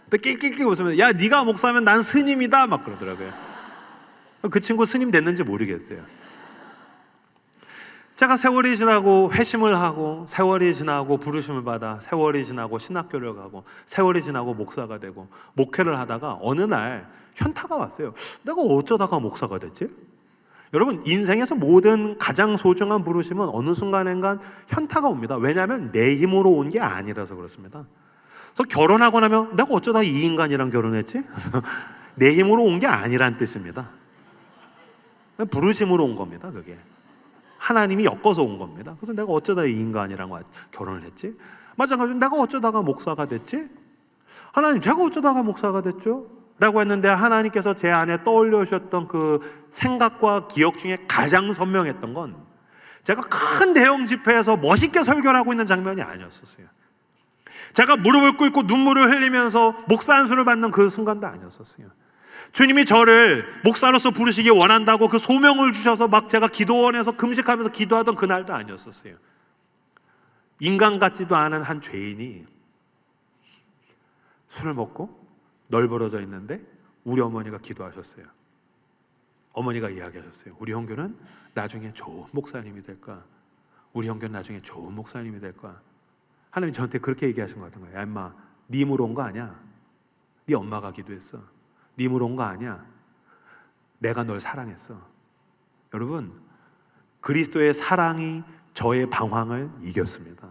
또 낄낄낄 웃으면서, 야, 네가 목사면 난 스님이다 막 그러더라고요. 그 친구 스님 됐는지 모르겠어요. 제가 세월이 지나고 회심을 하고, 세월이 지나고 부르심을 받아, 세월이 지나고 신학교를 가고, 세월이 지나고 목사가 되고 목회를 하다가 어느 날 현타가 왔어요. 내가 어쩌다가 목사가 됐지? 여러분, 인생에서 모든 가장 소중한 부르심은 어느 순간인가 현타가 옵니다. 왜냐하면 내 힘으로 온 게 아니라서 그렇습니다. 그래서 결혼하고 나면 내가 어쩌다 이 인간이랑 결혼했지? 내 힘으로 온 게 아니란 뜻입니다. 부르심으로 온 겁니다. 그게 하나님이 엮어서 온 겁니다. 그래서 내가 어쩌다 이 인간이랑 결혼을 했지? 마찬가지로 내가 어쩌다가 목사가 됐지? 하나님, 제가 어쩌다가 목사가 됐죠? 라고 했는데 하나님께서 제 안에 떠올려 주셨던 그 생각과 기억 중에 가장 선명했던 건 제가 큰 대형 집회에서 멋있게 설교를 하고 있는 장면이 아니었었어요. 제가 무릎을 꿇고 눈물을 흘리면서 목사 안수를 받는 그 순간도 아니었었어요. 주님이 저를 목사로서 부르시기 원한다고 그 소명을 주셔서 막 제가 기도원에서 금식하면서 기도하던 그날도 아니었었어요. 인간 같지도 않은 한 죄인이 술을 먹고 널브러져 있는데 우리 어머니가 기도하셨어요. 어머니가 이야기하셨어요. 우리 형규는 나중에 좋은 목사님이 될 거야. 우리 형규는 나중에 좋은 목사님이 될 거야. 하나님 저한테 그렇게 얘기하신 것 같은 거예요. 야 임마, 네 힘으로 온 거 아니야. 네 엄마가 기도했어. 네 힘으로 온 거 아니야. 내가 널 사랑했어. 여러분, 그리스도의 사랑이 저의 방황을 이겼습니다.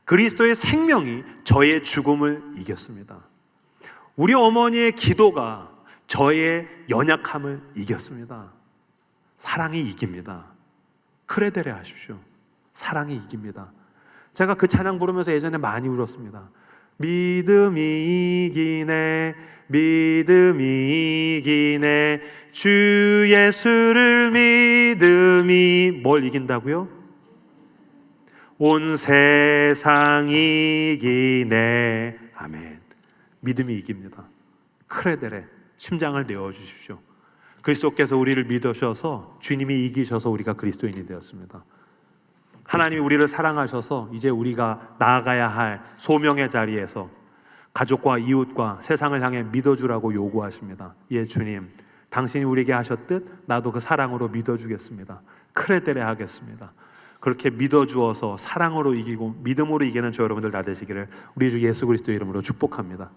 그리스도의 생명이 저의 죽음을 이겼습니다. 우리 어머니의 기도가 저의 연약함을 이겼습니다. 사랑이 이깁니다. 크레데레 하십시오. 사랑이 이깁니다. 제가 그 찬양 부르면서 예전에 많이 울었습니다. 믿음이 이기네, 믿음이 이기네, 주 예수를 믿음이 뭘 이긴다고요? 온 세상이 이기네. 아멘. 믿음이 이깁니다. 크레데레, 심장을 내어주십시오. 그리스도께서 우리를 믿으셔서 주님이 이기셔서 우리가 그리스도인이 되었습니다. 하나님이 우리를 사랑하셔서 이제 우리가 나아가야 할 소명의 자리에서 가족과 이웃과 세상을 향해 믿어주라고 요구하십니다. 예, 주님, 당신이 우리에게 하셨듯 나도 그 사랑으로 믿어주겠습니다. 크레데레 하겠습니다. 그렇게 믿어주어서 사랑으로 이기고 믿음으로 이기는 저 여러분들 다 되시기를 우리 주 예수 그리스도 이름으로 축복합니다.